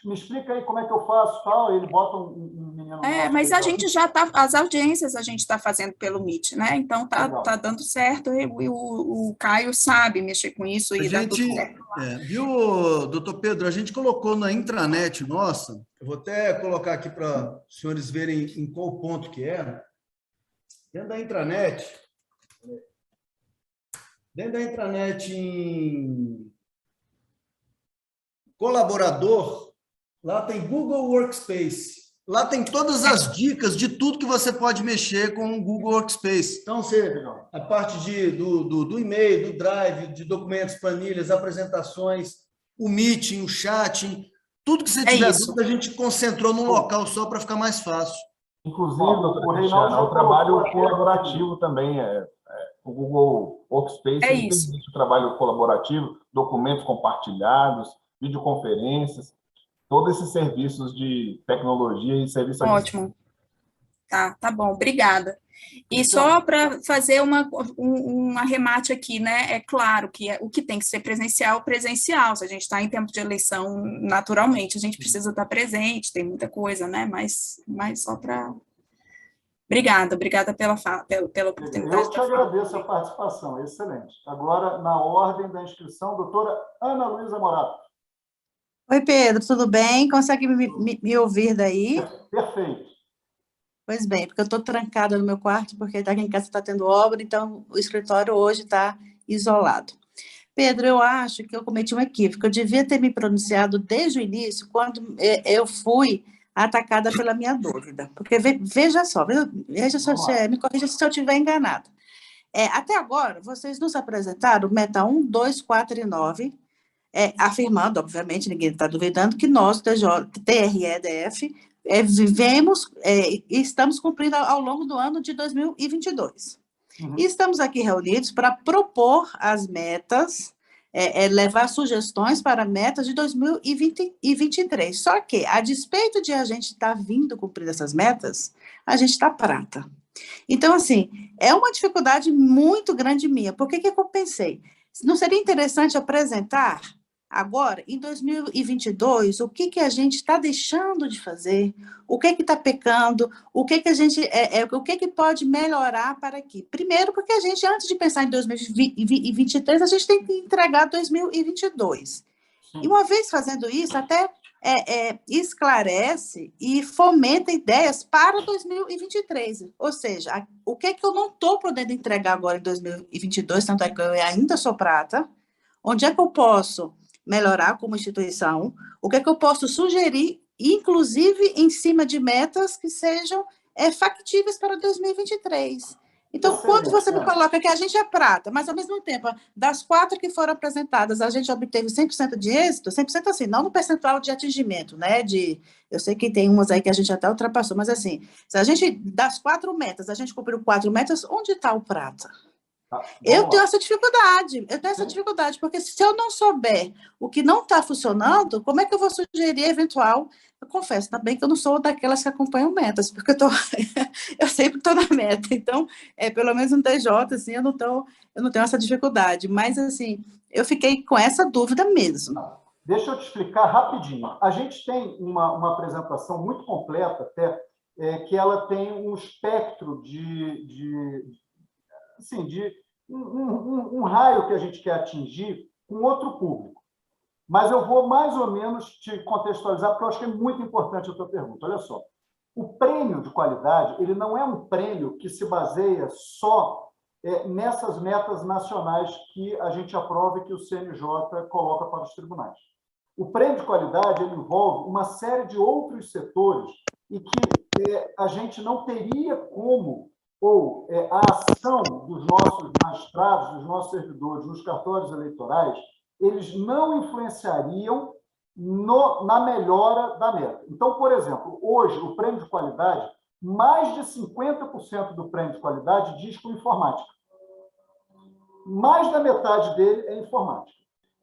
me explica aí como é que eu faço, tal, ele bota um menino... Mas a gente já está, as audiências a gente está fazendo pelo Meet, né? Então tá dando certo, e o Caio sabe mexer com isso e dá tudo certo. Viu, doutor Pedro, a gente colocou na intranet nossa, eu vou até colocar aqui para os senhores verem em qual ponto que é. Dentro da intranet em colaborador, lá tem Google Workspace. Lá tem todas as dicas de tudo que você pode mexer com o Google Workspace. Então, a parte do e-mail, do Drive, de documentos, planilhas, apresentações, o Meeting, o Chat, tudo que você tiver dúvida, a gente concentrou num local só para ficar mais fácil. Inclusive, doutora Cristiana, é um trabalho colaborativo também. O Google Workspace tem o trabalho colaborativo, documentos compartilhados, videoconferências, todos esses serviços de tecnologia e serviços... Ótimo. Tá bom, obrigada. E só para fazer um arremate aqui, né? É claro que o que tem que ser presencial. Se a gente está em tempo de eleição, naturalmente, a gente precisa estar presente, tem muita coisa, né? Mas só para... Obrigada pela oportunidade. Eu te agradeço a participação, excelente. Agora, na ordem da inscrição, doutora Ana Luísa Morato. Oi, Pedro, tudo bem? Consegue me ouvir daí? Perfeito. Pois bem, porque eu estou trancada no meu quarto, porque aqui em casa está tendo obra, então o escritório hoje está isolado. Pedro, eu acho que eu cometi um equívoco. Eu devia ter me pronunciado desde o início, quando eu fui atacada pela minha dúvida. Porque, veja só, me corrija se eu estiver enganada. Até agora, vocês nos apresentaram meta 1, 2, 4 e 9, afirmando, obviamente, ninguém está duvidando, que nós, TRE-DF, vivemos e estamos cumprindo ao longo do ano de 2022. E estamos aqui reunidos para propor as metas, levar sugestões para metas de 2023. Só que, a despeito de a gente estar vindo cumprir essas metas, a gente está prata. Então, assim, é uma dificuldade muito grande minha. Por que eu pensei? Não seria interessante apresentar agora, em 2022, o que a gente está deixando de fazer, o que está pecando, o que a gente, o que pode melhorar para aqui. Primeiro, porque a gente, antes de pensar em 2023, a gente tem que entregar 2022. E uma vez fazendo isso, até esclarece e fomenta ideias para 2023. Ou seja, o que eu não estou podendo entregar agora em 2022, tanto é que eu ainda sou prata, onde é que eu posso melhorar como instituição, o que eu posso sugerir, inclusive em cima de metas que sejam factíveis para 2023. Então, quando você me coloca que a gente é prata, mas, ao mesmo tempo, das 4 que foram apresentadas, a gente obteve 100% de êxito, 100% assim, não no percentual de atingimento, né? Eu sei que tem umas aí que a gente até ultrapassou, mas, assim, se a gente, das 4 metas, a gente cumpriu 4 metas, onde está o prata? Eu tenho essa dificuldade, porque se eu não souber o que não está funcionando, como é que eu vou sugerir eventual? Eu confesso também que eu não sou daquelas que acompanham metas, porque eu sempre estou na meta, então, pelo menos no TJ, assim, eu não tenho essa dificuldade, mas, assim, eu fiquei com essa dúvida mesmo. Deixa eu te explicar rapidinho. A gente tem uma apresentação muito completa, até, que ela tem um espectro de um raio que a gente quer atingir com outro público. Mas eu vou mais ou menos te contextualizar, porque eu acho que é muito importante a tua pergunta. Olha só, o prêmio de qualidade, ele não é um prêmio que se baseia só nessas metas nacionais que a gente aprova e que o CNJ coloca para os tribunais. O prêmio de qualidade, ele envolve uma série de outros setores e que a gente não teria como, ou a ação dos nossos magistrados, dos nossos servidores, nos cartórios eleitorais, eles não influenciariam na melhora da meta. Então, por exemplo, hoje, o prêmio de qualidade, mais de 50% do prêmio de qualidade diz com informática. Mais da metade dele é informática.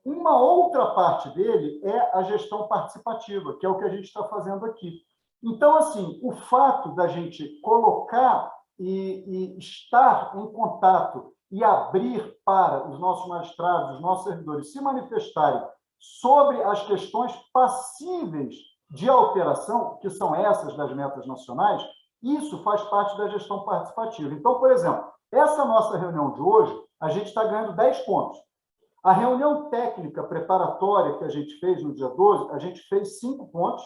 Uma outra parte dele é a gestão participativa, que é o que a gente está fazendo aqui. Então, assim, o fato da gente colocar e estar em contato e abrir para os nossos magistrados, os nossos servidores se manifestarem sobre as questões passíveis de alteração, que são essas das metas nacionais, isso faz parte da gestão participativa. Então, por exemplo, essa nossa reunião de hoje, a gente está ganhando 10 pontos. A reunião técnica preparatória que a gente fez no dia 12, a gente fez 5 pontos.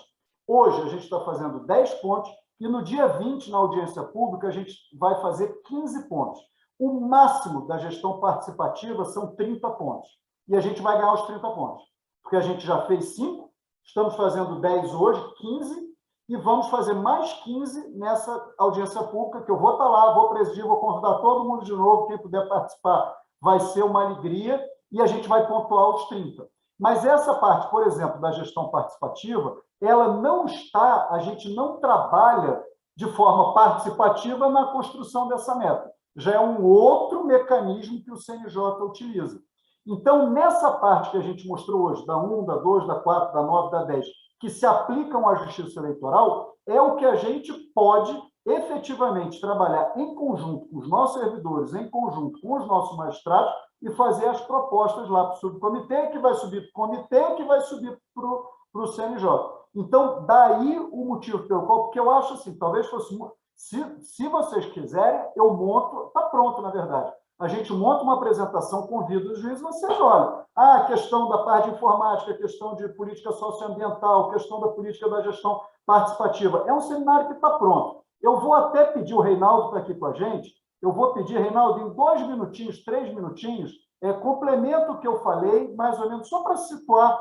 Hoje, a gente está fazendo 10 pontos. E no dia 20, na audiência pública, a gente vai fazer 15 pontos. O máximo da gestão participativa são 30 pontos. E a gente vai ganhar os 30 pontos. Porque a gente já fez 5, estamos fazendo 10 hoje, 15, e vamos fazer mais 15 nessa audiência pública, que eu vou estar lá, vou presidir, vou convidar todo mundo de novo, quem puder participar vai ser uma alegria, e a gente vai pontuar os 30. Mas essa parte, por exemplo, da gestão participativa, ela não está, a gente não trabalha de forma participativa na construção dessa meta. Já é um outro mecanismo que o CNJ utiliza. Então, nessa parte que a gente mostrou hoje, da 1, da 2, da 4, da 9, da 10, que se aplicam à justiça eleitoral, é o que a gente pode efetivamente trabalhar em conjunto com os nossos servidores, em conjunto com os nossos magistrados, e fazer as propostas lá para o subcomitê, que vai subir para o comitê, que vai subir para o CNJ. Então, daí o motivo pelo qual, porque eu acho assim, talvez fosse... Se vocês quiserem, eu monto, está pronto, na verdade. A gente monta uma apresentação, convida os juízes, vocês olham. A questão da parte de informática, a questão de política socioambiental, a questão da política da gestão participativa. É um seminário que está pronto. Eu vou até pedir, o Reinaldo está aqui com a gente, eu vou pedir, Reinaldo, em 2 minutinhos, 3 minutinhos, complemento o que eu falei, mais ou menos, só para situar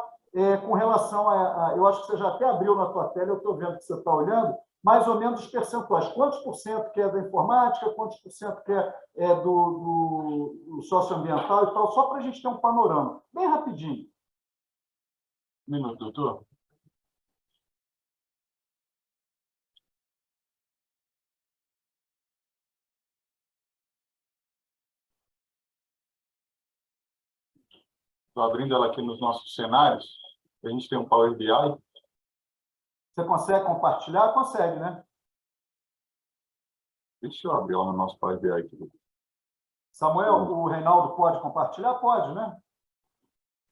com relação a... Eu acho que você já até abriu na tua tela, eu estou vendo que você está olhando, mais ou menos os percentuais. Quantos por cento que é da informática, quantos por cento que é do socioambiental e tal, só para a gente ter um panorama. Bem rapidinho. Um minuto, doutor. Estou abrindo ela aqui nos nossos cenários. A gente tem um Power BI. Você consegue compartilhar? Consegue, né? Deixa eu abrir ela no nosso Power BI aqui. Samuel, o Reinaldo pode compartilhar? Pode, né?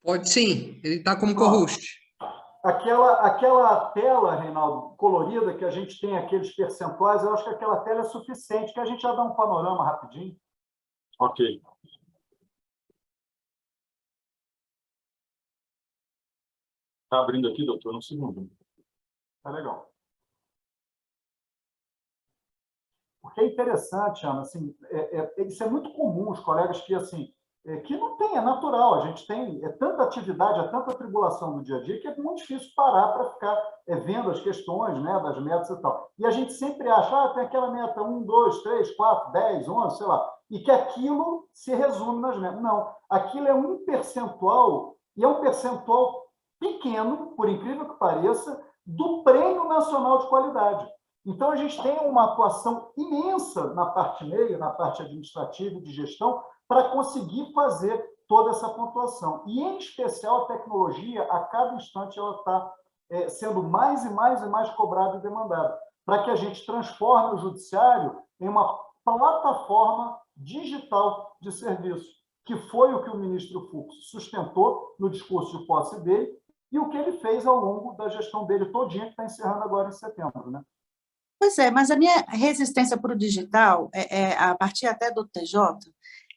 Pode sim, ele está como co-host. Aquela tela, Reinaldo, colorida, que a gente tem aqueles percentuais, eu acho que aquela tela é suficiente, que a gente já dá um panorama rapidinho. Ok. Está abrindo aqui, doutor, no segundo. Tá legal. Porque é interessante, Ana, assim, isso é muito comum, os colegas que, assim, que não tem, é natural, a gente tem tanta atividade, tanta tribulação no dia a dia, que é muito difícil parar para ficar vendo as questões, né, das metas e tal. E a gente sempre acha, tem aquela meta 1, 2, 3, 4, 10, 11, sei lá, e que aquilo se resume nas metas. Não, aquilo é um percentual, e é um percentual pequeno, por incrível que pareça, do Prêmio Nacional de Qualidade. Então, a gente tem uma atuação imensa na parte meio, na parte administrativa e de gestão, para conseguir fazer toda essa pontuação. E, em especial, a tecnologia, a cada instante, ela está sendo mais e mais e mais cobrada e demandada, para que a gente transforme o judiciário em uma plataforma digital de serviço, que foi o que o ministro Fux sustentou no discurso de posse dele e o que ele fez ao longo da gestão dele todinha, que está encerrando agora em setembro, né? Pois é, mas a minha resistência para o digital, a partir até do TJ,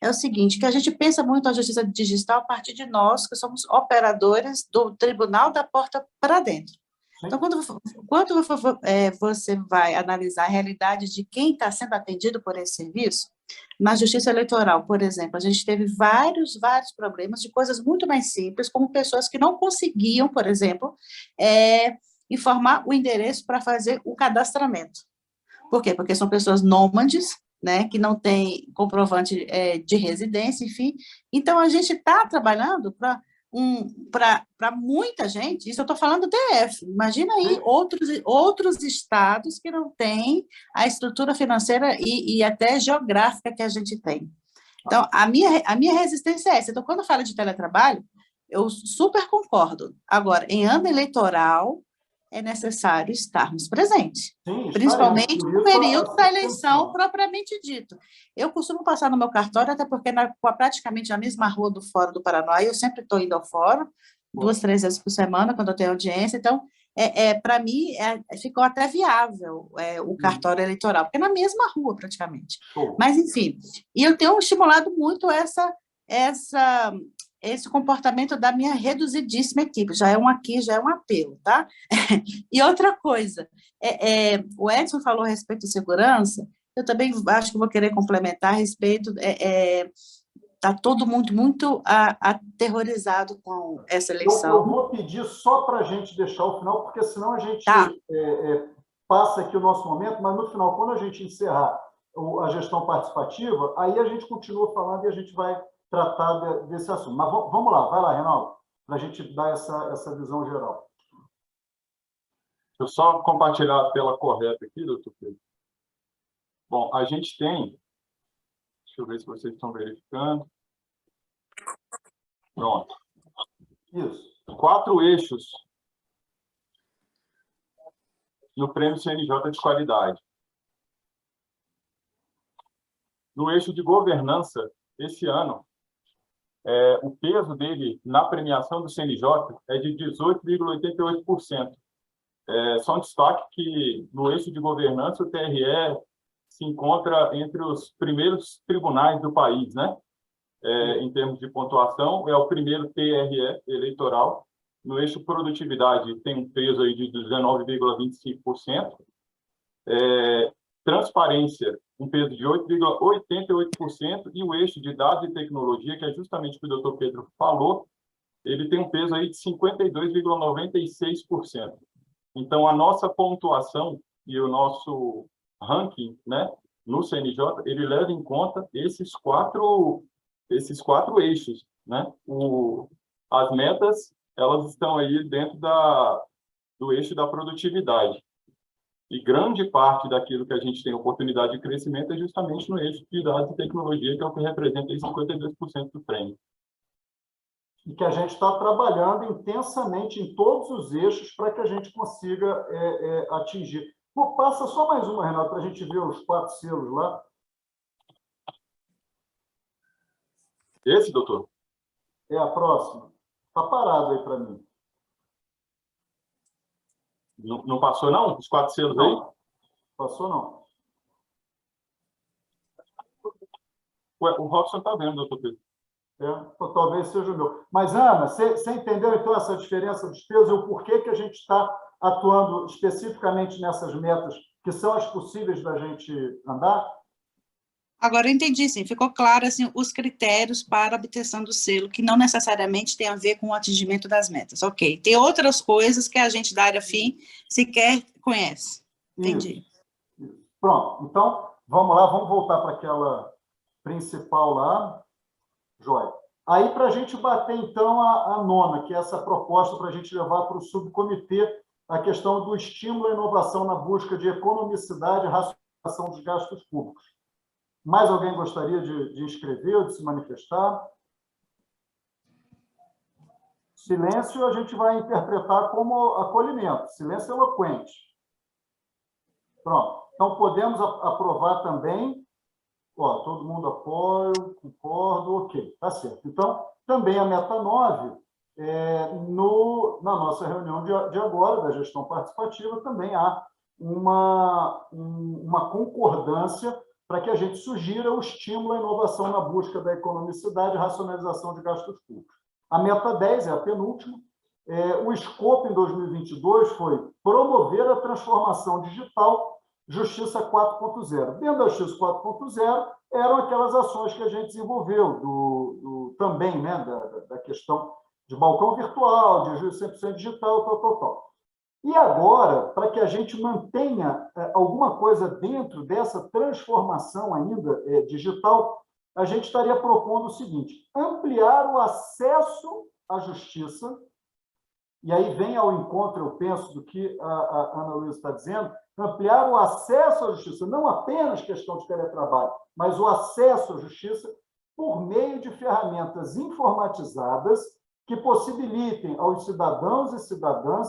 é o seguinte, que a gente pensa muito a justiça digital a partir de nós, que somos operadores do tribunal da porta para dentro. Então, quando você vai analisar a realidade de quem está sendo atendido por esse serviço, na justiça eleitoral, por exemplo, a gente teve vários problemas de coisas muito mais simples, como pessoas que não conseguiam, por exemplo, informar o endereço para fazer o cadastramento. Por quê? Porque são pessoas nômades, né, que não têm comprovante de residência, enfim. Então, a gente está trabalhando para muita gente, isso eu estou falando do DF, imagina aí outros estados que não têm a estrutura financeira e até geográfica que a gente tem. Então, a minha resistência é essa. Então, quando eu falo de teletrabalho, eu super concordo. Agora, em ano eleitoral, é necessário estarmos presentes, Sim, principalmente por no isso período da a eleição suspensão. propriamente dito. Eu costumo passar no meu cartório, até porque praticamente na mesma rua do Fórum do Paraná, eu sempre estou indo ao fórum, 2, 3 vezes por semana, quando eu tenho audiência, então, para mim, ficou até viável o cartório eleitoral, porque é na mesma rua, praticamente. Mas, enfim, e eu tenho estimulado muito esse comportamento da minha reduzidíssima equipe. Já é um apelo, tá? E outra coisa, o Edson falou a respeito de segurança, eu também acho que vou querer complementar a respeito, está todo mundo muito aterrorizado com essa eleição. Eu vou pedir só para a gente deixar o final, porque senão a gente tá. Passa aqui o nosso momento, mas no final, quando a gente encerrar a gestão participativa, aí a gente continua falando e a gente vai tratar desse assunto. Mas vamos lá, vai lá, Reinaldo, para a gente dar essa visão geral. Deixa eu só compartilhar a tela correta aqui, doutor Pedro. Bom, a gente tem... Deixa eu ver se vocês estão verificando. Pronto. Isso. 4 eixos no Prêmio CNJ de Qualidade. No eixo de governança, esse ano, o peso dele na premiação do CNJ é de 18,88%. Só um destaque que no eixo de governança o TRE se encontra entre os primeiros tribunais do país, né? Em termos de pontuação, é o primeiro TRE eleitoral. No eixo produtividade tem um peso aí de 19,25%. Transparência, um peso de 8,88%, e o eixo de dados e tecnologia, que é justamente o que o doutor Pedro falou, ele tem um peso aí de 52,96%. Então, a nossa pontuação e o nosso ranking, né, no CNJ, ele leva em conta esses quatro eixos, né? As metas, elas estão aí dentro do eixo da produtividade. E grande parte daquilo que a gente tem oportunidade de crescimento é justamente no eixo de dados e tecnologia, que é o que representa aí 52% do prêmio. E que a gente está trabalhando intensamente em todos os eixos para que a gente consiga atingir. Pô, passa só mais uma, Renato, para a gente ver os 4 selos lá. Esse, doutor? É a próxima. Está parado aí para mim. Não passou, não? Os 4 selos aí? Não. Passou, não. Ué, o Robson está vendo, doutor Pedro. Talvez seja o meu. Mas, Ana, você entendeu, então, essa diferença dos pesos e o porquê que a gente está atuando especificamente nessas metas que são as possíveis da gente andar? Agora eu entendi, sim. Ficou claro, assim, os critérios para a obtenção do selo, que não necessariamente tem a ver com o atingimento das metas. Ok. Tem outras coisas que a gente da área FIM sequer conhece. Entendi. Isso. Pronto. Então, vamos lá, vamos voltar para aquela principal lá. Jóia. Aí, para a gente bater, então, a 9ª, que é essa proposta para a gente levar para o subcomitê a questão do estímulo à inovação na busca de economicidade e racionalização dos gastos públicos. Mais alguém gostaria de inscrever ou de se manifestar? Silêncio a gente vai interpretar como acolhimento, silêncio eloquente. Pronto. Então, podemos aprovar também. Todo mundo apoia, concordo, ok, tá certo. Então, também a meta 9, na nossa reunião de agora, da gestão participativa, também há uma concordância para que a gente sugira o estímulo à inovação na busca da economicidade e racionalização de gastos públicos. A meta 10 é a penúltima. O escopo em 2022 foi promover a transformação digital Justiça 4.0. Dentro da Justiça 4.0 eram aquelas ações que a gente desenvolveu também, né, da questão de balcão virtual, de justiça 100% digital, tal. E agora, para que a gente mantenha alguma coisa dentro dessa transformação ainda digital, a gente estaria propondo o seguinte: ampliar o acesso à justiça, e aí vem ao encontro, eu penso, do que a Ana Luísa está dizendo, ampliar o acesso à justiça, não apenas questão de teletrabalho, mas o acesso à justiça por meio de ferramentas informatizadas que possibilitem aos cidadãos e cidadãs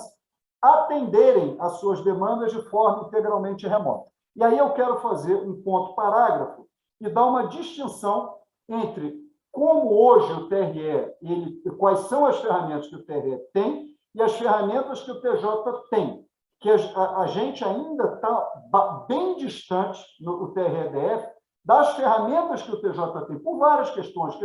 atenderem às suas demandas de forma integralmente remota. E aí eu quero fazer um ponto parágrafo e dar uma distinção entre como hoje o TRE, quais são as ferramentas que o TRE tem e as ferramentas que o TJ tem, que a gente ainda está bem distante, no TRE-DF, das ferramentas que o TJ tem, por várias questões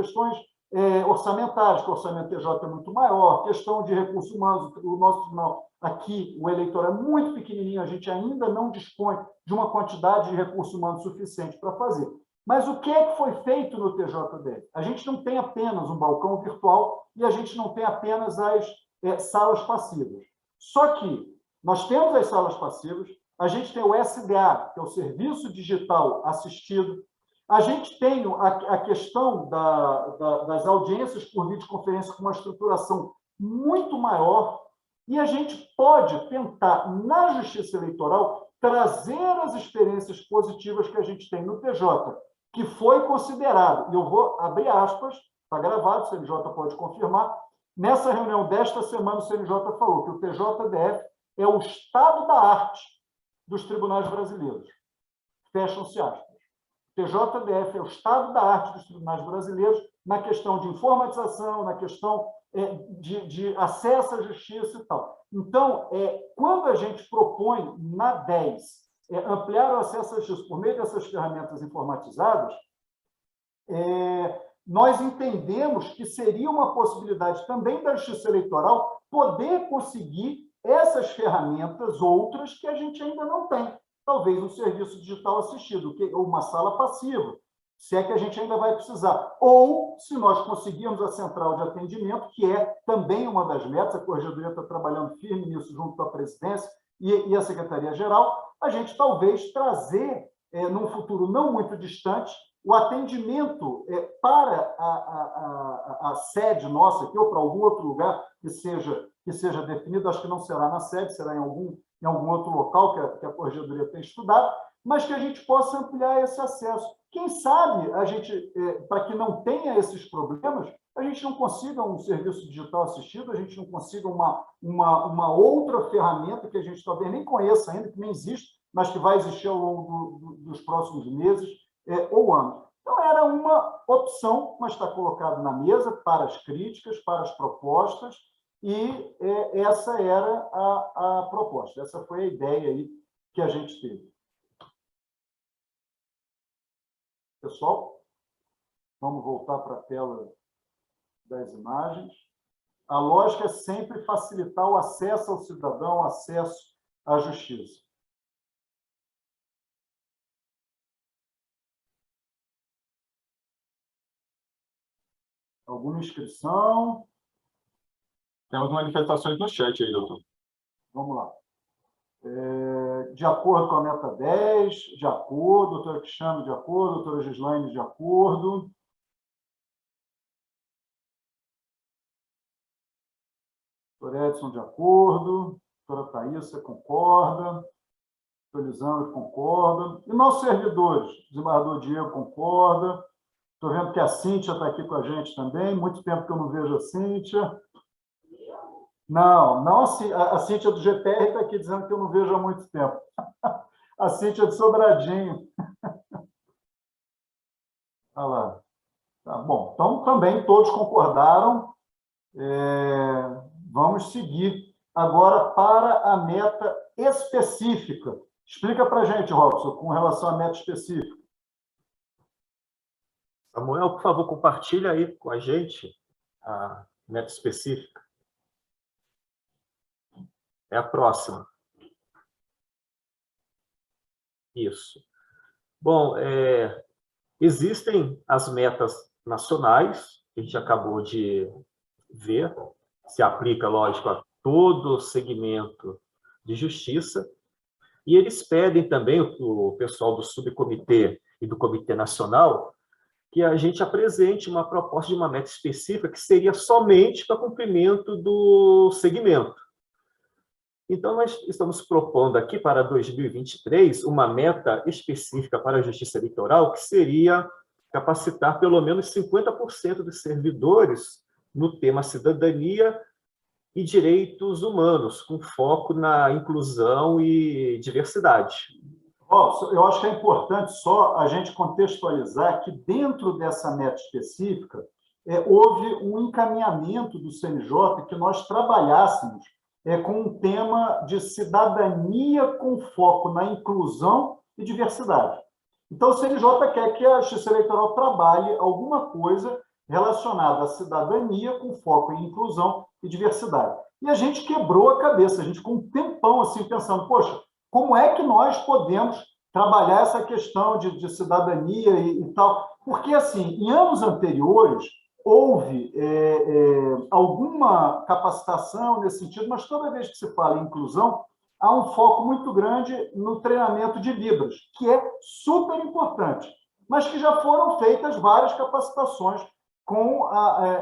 orçamentárias, que o orçamento TJ é muito maior, questão de recursos humanos, o nosso tribunal aqui, o eleitor é muito pequenininho, a gente ainda não dispõe de uma quantidade de recursos humanos suficiente para fazer. Mas o que é que foi feito no TJDF? A gente não tem apenas um balcão virtual e a gente não tem apenas as salas passivas. Só que nós temos as salas passivas, a gente tem o SDA, que é o Serviço Digital Assistido, a gente tem a questão das audiências por videoconferência com uma estruturação muito maior, e a gente pode tentar, na Justiça Eleitoral, trazer as experiências positivas que a gente tem no TJ, que foi considerado, e eu vou abrir aspas, está gravado, o CNJ pode confirmar, nessa reunião desta semana o CNJ falou que o TJDF é o estado da arte dos tribunais brasileiros. Fecham-se aspas. O TJDF é o estado da arte dos tribunais brasileiros na questão de informatização, na questão de acesso à justiça e tal. Então, quando a gente propõe na 10 ampliar o acesso à justiça por meio dessas ferramentas informatizadas, nós entendemos que seria uma possibilidade também da Justiça Eleitoral poder conseguir essas ferramentas outras que a gente ainda não tem. Talvez um serviço digital assistido, ou uma sala passiva, se é que a gente ainda vai precisar. Ou, se nós conseguirmos a central de atendimento, que é também uma das metas, a Corregedoria está trabalhando firme nisso junto à presidência e a Secretaria-Geral, a gente talvez trazer, num futuro não muito distante, o atendimento para a sede nossa aqui, ou para algum outro lugar que seja definido, acho que não será na sede, será em algum outro local que a Corregedoria tem estudado, mas que a gente possa ampliar esse acesso. Quem sabe, a gente, para que não tenha esses problemas, a gente não consiga um serviço digital assistido, a gente não consiga uma outra ferramenta que a gente talvez nem conheça ainda, que nem existe, mas que vai existir ao longo dos próximos meses ou anos. Então, era uma opção, mas está colocado na mesa para as críticas, para as propostas, e essa era a proposta, essa foi a ideia aí que a gente teve. Pessoal, vamos voltar para a tela das imagens. A lógica é sempre facilitar o acesso ao cidadão, o acesso à justiça. Alguma inscrição? Temos manifestações no chat aí, doutor. Vamos lá. De acordo com a meta 10, de acordo, doutora Cristiano, de acordo, doutora Gislaine, de acordo. Doutor Edson, de acordo. Doutora Thaísa, concorda. Doutor Lisandro, concorda. E nossos servidores? Desembargador Diego, concorda. Estou vendo que a Cíntia está aqui com a gente também. Muito tempo que eu não vejo a Cíntia. Não, a Cíntia do GPR está aqui dizendo que eu não vejo há muito tempo. A Cíntia de Sobradinho. Olha lá. Tá bom, então também todos concordaram. Vamos seguir agora para a meta específica. Explica para a gente, Robson, com relação à meta específica. Samuel, por favor, compartilha aí com a gente a meta específica. É a próxima. Isso. Bom, existem as metas nacionais, que a gente acabou de ver, se aplica, lógico, a todo o segmento de justiça, e eles pedem também, o pessoal do subcomitê e do Comitê Nacional, que a gente apresente uma proposta de uma meta específica que seria somente para cumprimento do segmento. Então, nós estamos propondo aqui para 2023 uma meta específica para a Justiça Eleitoral, que seria capacitar pelo menos 50% dos servidores no tema cidadania e direitos humanos, com foco na inclusão e diversidade. Eu acho que é importante só a gente contextualizar que dentro dessa meta específica houve um encaminhamento do CNJ que nós trabalhássemos com um tema de cidadania com foco na inclusão e diversidade. Então, o CNJ quer que a Justiça Eleitoral trabalhe alguma coisa relacionada à cidadania com foco em inclusão e diversidade. E a gente quebrou a cabeça, a gente ficou um tempão assim pensando, poxa, como é que nós podemos trabalhar essa questão de cidadania e tal? Porque, assim, em anos anteriores, houve alguma capacitação nesse sentido, mas toda vez que se fala em inclusão, há um foco muito grande no treinamento de Libras, que é super importante, mas que já foram feitas várias capacitações com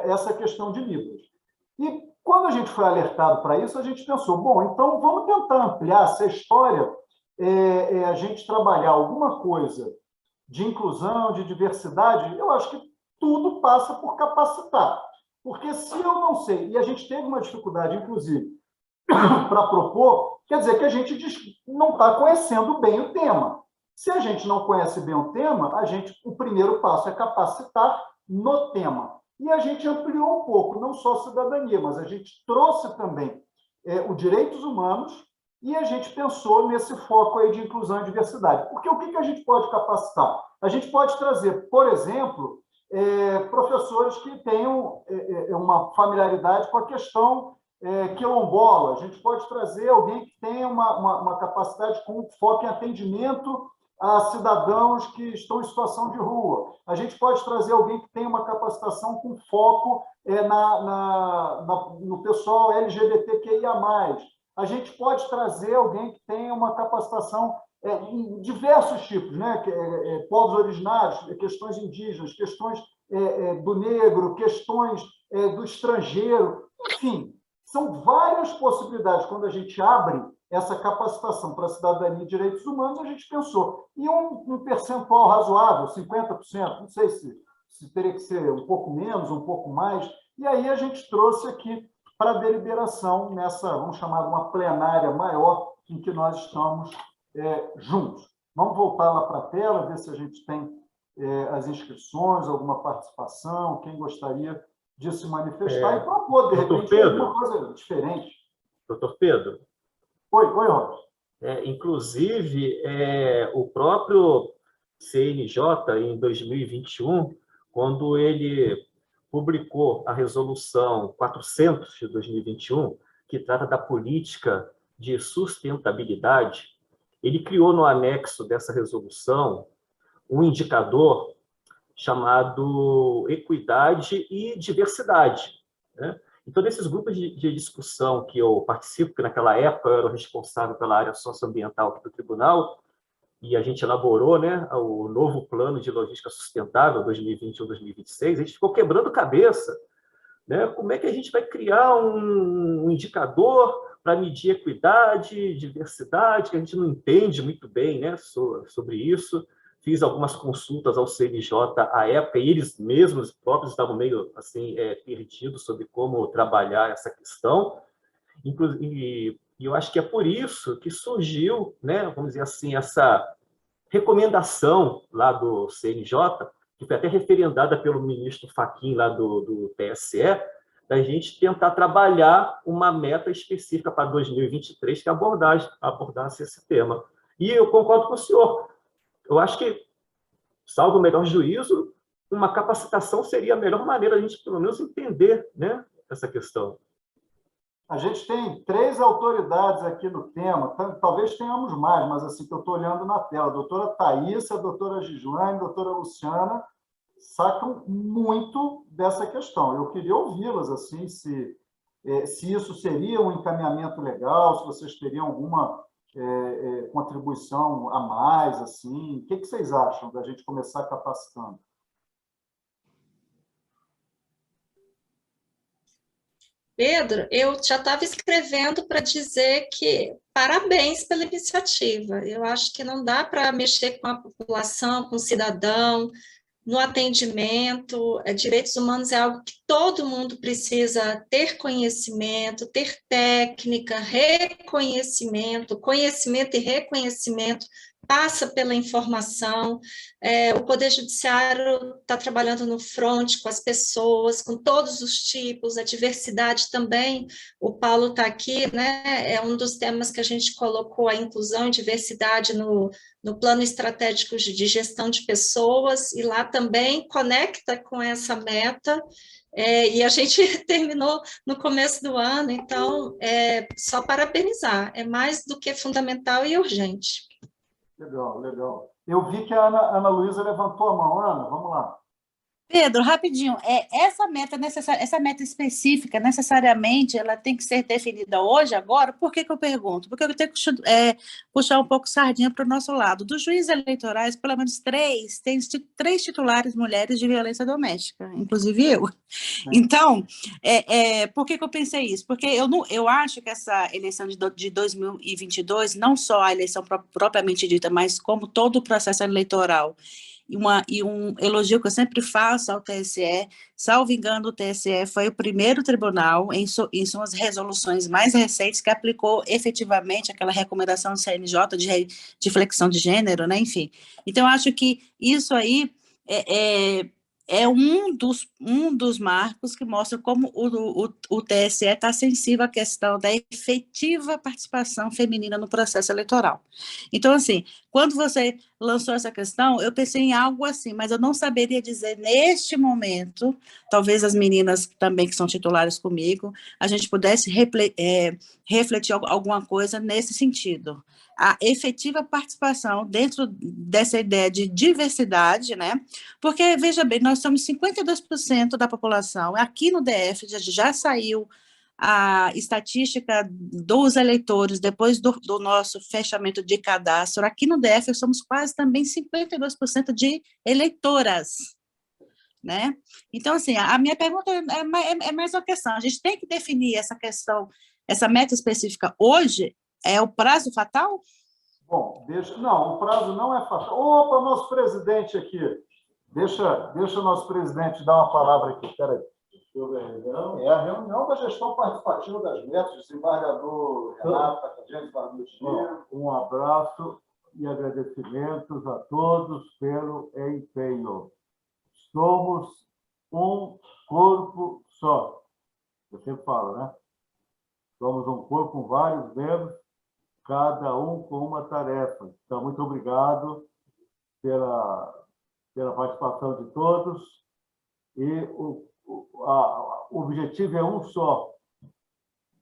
essa questão de Libras. E quando a gente foi alertado para isso, a gente pensou, bom, então vamos tentar ampliar essa história, a gente trabalhar alguma coisa de inclusão, de diversidade. Eu acho que tudo passa por capacitar, porque se eu não sei, e a gente teve uma dificuldade, inclusive, para propor, quer dizer que a gente não está conhecendo bem o tema. Se a gente não conhece bem o tema, o primeiro passo é capacitar no tema. E a gente ampliou um pouco, não só a cidadania, mas a gente trouxe também os direitos humanos e a gente pensou nesse foco aí de inclusão e diversidade. Porque o que a gente pode capacitar? A gente pode trazer, por exemplo, professores que tenham uma familiaridade com a questão quilombola. A gente pode trazer alguém que tenha uma capacidade com foco em atendimento a cidadãos que estão em situação de rua. A gente pode trazer alguém que tenha uma capacitação com foco no pessoal LGBTQIA+. A gente pode trazer alguém que tenha uma capacitação em diversos tipos, né? Povos originários, questões indígenas, questões do negro, questões do estrangeiro, enfim, são várias possibilidades. Quando a gente abre essa capacitação para a cidadania e direitos humanos, a gente pensou em um percentual razoável, 50%, não sei se teria que ser um pouco menos, um pouco mais, e aí a gente trouxe aqui para deliberação nessa, vamos chamar de uma plenária maior, em que nós estamos juntos. Vamos voltar lá para a tela, ver se a gente tem as inscrições, alguma participação, quem gostaria de se manifestar e propor, de repente, alguma coisa diferente. Doutor Pedro? Oi, Robson. Inclusive, o próprio CNJ, em 2021, quando ele publicou a resolução 400 de 2021, que trata da política de sustentabilidade, ele criou no anexo dessa resolução um indicador chamado equidade e diversidade, né? Então, nesses grupos de discussão que eu participo, que naquela época eu era o responsável pela área socioambiental aqui do tribunal, e a gente elaborou, né, o novo plano de logística sustentável 2021-2026, a gente ficou quebrando cabeça, né, como é que a gente vai criar um indicador para medir equidade, diversidade, que a gente não entende muito bem, né, sobre isso. Fiz algumas consultas ao CNJ à época, e eles mesmos próprios estavam meio assim, perdidos sobre como trabalhar essa questão. E eu acho que é por isso que surgiu, né, vamos dizer assim, essa recomendação lá do CNJ, que foi até referendada pelo ministro Fachin lá do TSE, da gente tentar trabalhar uma meta específica para 2023 que abordasse esse tema. E eu concordo com o senhor. Eu acho que, salvo o melhor juízo, uma capacitação seria a melhor maneira de a gente, pelo menos, entender, né, essa questão. A gente tem 3 autoridades aqui no tema, talvez tenhamos mais, mas assim que eu estou olhando na tela, a doutora Thaís, a doutora Gislaine, a doutora Luciana, sacam muito dessa questão. Eu queria ouvi-las, assim, se isso seria um encaminhamento legal, se vocês teriam alguma contribuição a mais, assim. O que vocês acham da gente começar capacitando? Pedro, eu já estava escrevendo para dizer que parabéns pela iniciativa. Eu acho que não dá para mexer com a população, com o cidadão, no atendimento. Direitos humanos é algo que todo mundo precisa ter conhecimento, ter técnica, reconhecimento, conhecimento e reconhecimento, passa pela informação. O Poder Judiciário está trabalhando no front com as pessoas, com todos os tipos, a diversidade também. O Paulo está aqui, né? É um dos temas que a gente colocou, a inclusão e diversidade no plano estratégico de gestão de pessoas, e lá também conecta com essa meta. E a gente terminou no começo do ano, então, só parabenizar, é mais do que fundamental e urgente. Legal, legal. Eu vi que a Ana Luísa levantou a mão. Ana, vamos lá. Pedro, rapidinho, essa meta necessária, essa meta específica, necessariamente, ela tem que ser definida hoje, agora? Por que eu pergunto? Porque eu tenho que puxar um pouco sardinha para o nosso lado. Dos juízes eleitorais, pelo menos tem 3 titulares mulheres de violência doméstica, inclusive eu. Então, por que eu pensei isso? Porque eu acho que essa eleição de 2022, não só a eleição propriamente dita, mas como todo o processo eleitoral, e um elogio que eu sempre faço ao TSE, salvo engano, o TSE foi o primeiro tribunal, em suas resoluções mais recentes, que aplicou efetivamente aquela recomendação do CNJ de flexão de gênero, né? Enfim. Então, eu acho que isso aí é um dos marcos que mostra como o TSE está sensível à questão da efetiva participação feminina no processo eleitoral. Então, assim, quando você lançou essa questão, eu pensei em algo assim, mas eu não saberia dizer neste momento, talvez as meninas também que são titulares comigo, a gente pudesse refletir alguma coisa nesse sentido. A efetiva participação dentro dessa ideia de diversidade, né? Porque, veja bem, nós somos 52% da população. Aqui no DF já saiu a estatística dos eleitores depois do nosso fechamento de cadastro. Aqui no DF somos quase também 52% de eleitoras, né? Então, assim, a minha pergunta é mais uma questão. A gente tem que definir essa questão, essa meta específica hoje. É o prazo fatal? Bom, não, o prazo não é fatal. Opa, nosso presidente aqui. Deixa o nosso presidente dar uma palavra aqui. Espera aí. É a reunião da gestão participativa das metas, desembargador Renato, um abraço e agradecimentos a todos pelo empenho. Somos um corpo só. Eu sempre falo, né? Somos um corpo com vários membros, cada um com uma tarefa. Então, muito obrigado pela participação de todos. E o objetivo é um só.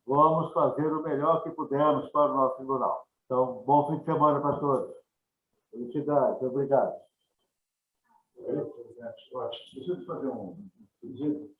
Vamos fazer o melhor que pudermos para o nosso tribunal. Então, bom fim de semana para todos. Felicidade. Obrigado. Deixa eu fazer um pedido.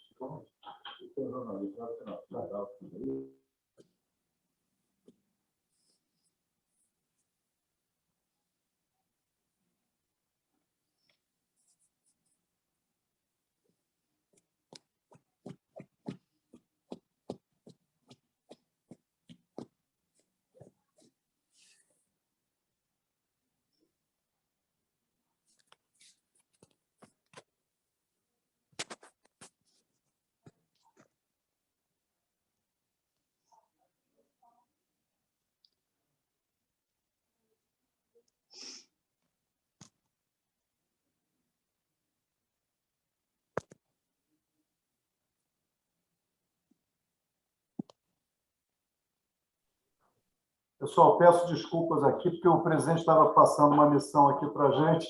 Pessoal, peço desculpas aqui, porque o presidente estava passando uma missão aqui para a gente.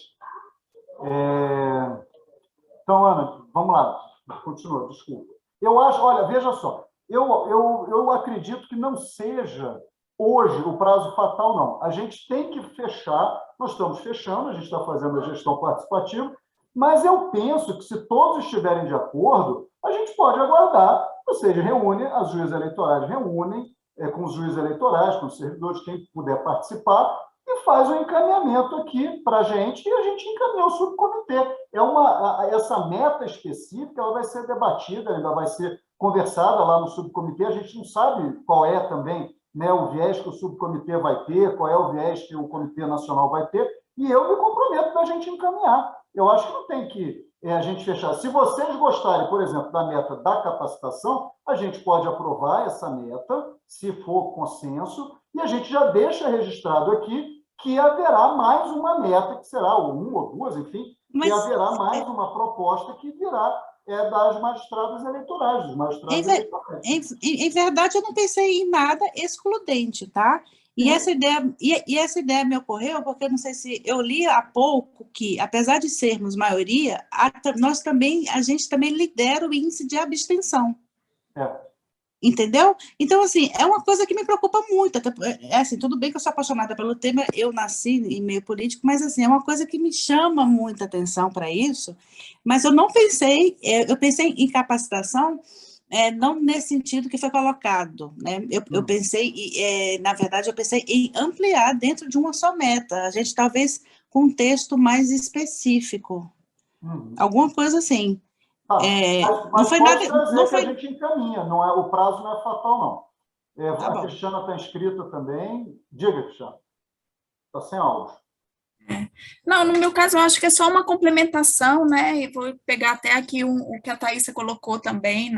Então, Ana, vamos lá. Continua, desculpa. Eu acho, olha, veja só, eu acredito que não seja hoje o prazo fatal, não. A gente tem que fechar, nós estamos fechando, a gente está fazendo a gestão participativa, mas eu penso que se todos estiverem de acordo, a gente pode aguardar, ou seja, reúne, as juízes eleitorais reúnem, com os juízes eleitorais, com os servidores, quem puder participar, e faz um encaminhamento aqui para a gente, e a gente encaminha o subcomitê. Essa meta específica ela vai ser debatida, ainda vai ser conversada lá no subcomitê, a gente não sabe qual é também, né, o viés que o subcomitê vai ter, qual é o viés que o Comitê Nacional vai ter, e eu me comprometo a gente encaminhar. Eu acho que não tem que a gente fechar. Se vocês gostarem, por exemplo, da meta da capacitação, a gente pode aprovar essa meta, se for consenso, e a gente já deixa registrado aqui que haverá mais uma meta, que será uma ou duas, enfim, e haverá mais uma proposta que virá das magistradas eleitorais, dos magistrados eleitorais. Em verdade, eu não pensei em nada excludente, tá? E essa ideia me ocorreu porque, não sei se eu li há pouco que, apesar de sermos maioria, a gente também lidera o índice de abstenção. Entendeu? Então, assim, é uma coisa que me preocupa muito. Assim, tudo bem que eu sou apaixonada pelo tema, eu nasci em meio político, mas, assim, é uma coisa que me chama muita atenção para isso. Mas eu não pensei, eu pensei em capacitação, não nesse sentido que foi colocado, né? Eu pensei, na verdade, eu pensei em ampliar dentro de uma só meta, a gente talvez com um texto mais específico, alguma coisa assim. Mas não foi pode nada, não foi... que a gente encaminha, não é, o prazo não é fatal, não. Tá a bom. Cristiana está inscrita também. Diga, Cristiana. Está sem áudio. Não, no meu caso, eu acho que é só uma complementação, né? E vou pegar até aqui o que a Thaisa colocou também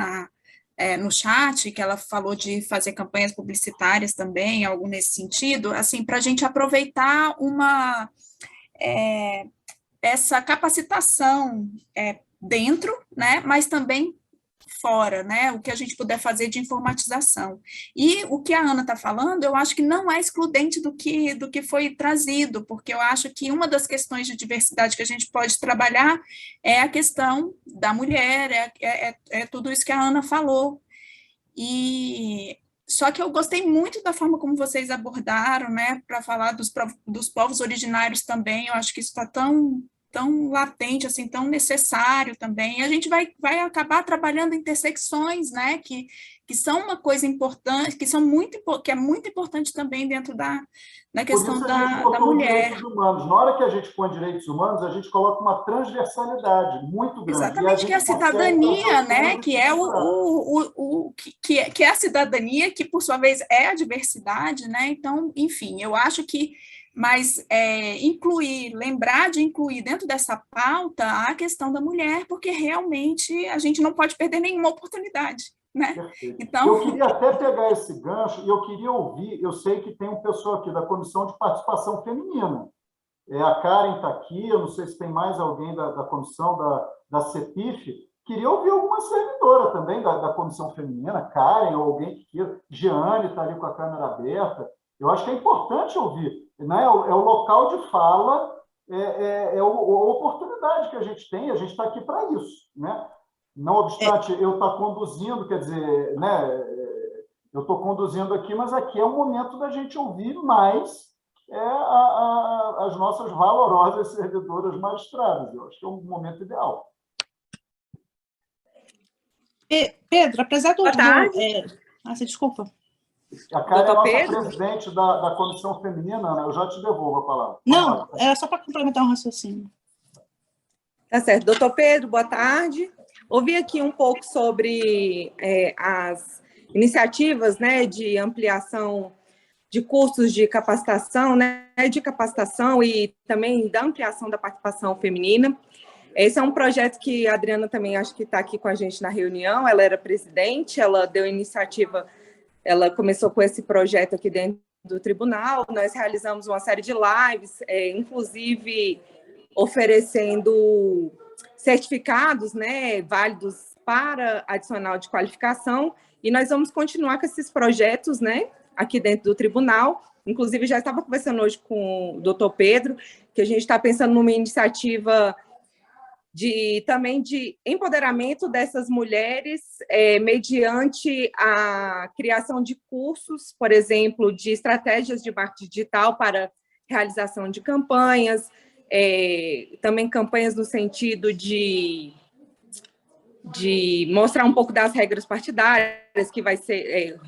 no chat, que ela falou de fazer campanhas publicitárias também, algo nesse sentido, assim, para a gente aproveitar essa capacitação dentro, né, mas também fora, né, o que a gente puder fazer de informatização. E o que a Ana está falando, eu acho que não é excludente do que foi trazido, porque eu acho que uma das questões de diversidade que a gente pode trabalhar é a questão da mulher, é tudo isso que a Ana falou. E só que eu gostei muito da forma como vocês abordaram, né, para falar dos povos originários também. Eu acho que isso está tão latente, assim, tão necessário também. E a gente vai acabar trabalhando intersecções, né, que são uma coisa importante, que é muito importante também dentro da questão da mulher. Direitos humanos. Na hora que a gente põe direitos humanos, a gente coloca uma transversalidade muito grande. Exatamente, que é a cidadania, né, que é que é a cidadania, que por sua vez é a diversidade, né, então, enfim, eu acho que mas lembrar de incluir dentro dessa pauta a questão da mulher, porque realmente a gente não pode perder nenhuma oportunidade, né? Então... Eu queria até pegar esse gancho e eu queria ouvir, eu sei que tem um pessoal aqui da Comissão de Participação Feminina. A Karen está aqui, eu não sei se tem mais alguém da comissão da CEPIF. Queria ouvir alguma servidora também da Comissão Feminina, Karen ou alguém que queira. Jeane está ali com a câmera aberta. Eu acho que é importante ouvir. Né? É o local de fala, a oportunidade que a gente está aqui para isso. Né? Não obstante eu estar conduzindo, quer dizer, né? Eu estou conduzindo aqui, mas aqui é o momento da gente ouvir mais as nossas valorosas servidoras magistradas. Eu acho que é um momento ideal. Pedro, apesar do... Boa tarde. Desculpa. A Karen é nossa presidente da Comissão Feminina, Ana, eu já te devolvo a palavra. Não, era só para complementar um raciocínio. Tá certo. Doutor Pedro, boa tarde. Ouvi aqui um pouco sobre as iniciativas, né, de ampliação de cursos de capacitação, né, e também da ampliação da participação feminina. Esse é um projeto que a Adriana também acho que está aqui com a gente na reunião, ela era presidente, ela deu iniciativa. Ela começou com esse projeto aqui dentro do tribunal, nós realizamos uma série de lives, inclusive oferecendo certificados, né, válidos para adicional de qualificação, e nós vamos continuar com esses projetos, né, aqui dentro do tribunal. Inclusive, já estava conversando hoje com o doutor Pedro, que a gente está pensando numa iniciativa também de empoderamento dessas mulheres mediante a criação de cursos, por exemplo, de estratégias de marketing digital para realização de campanhas, também campanhas no sentido de mostrar um pouco das regras partidárias, que vai ser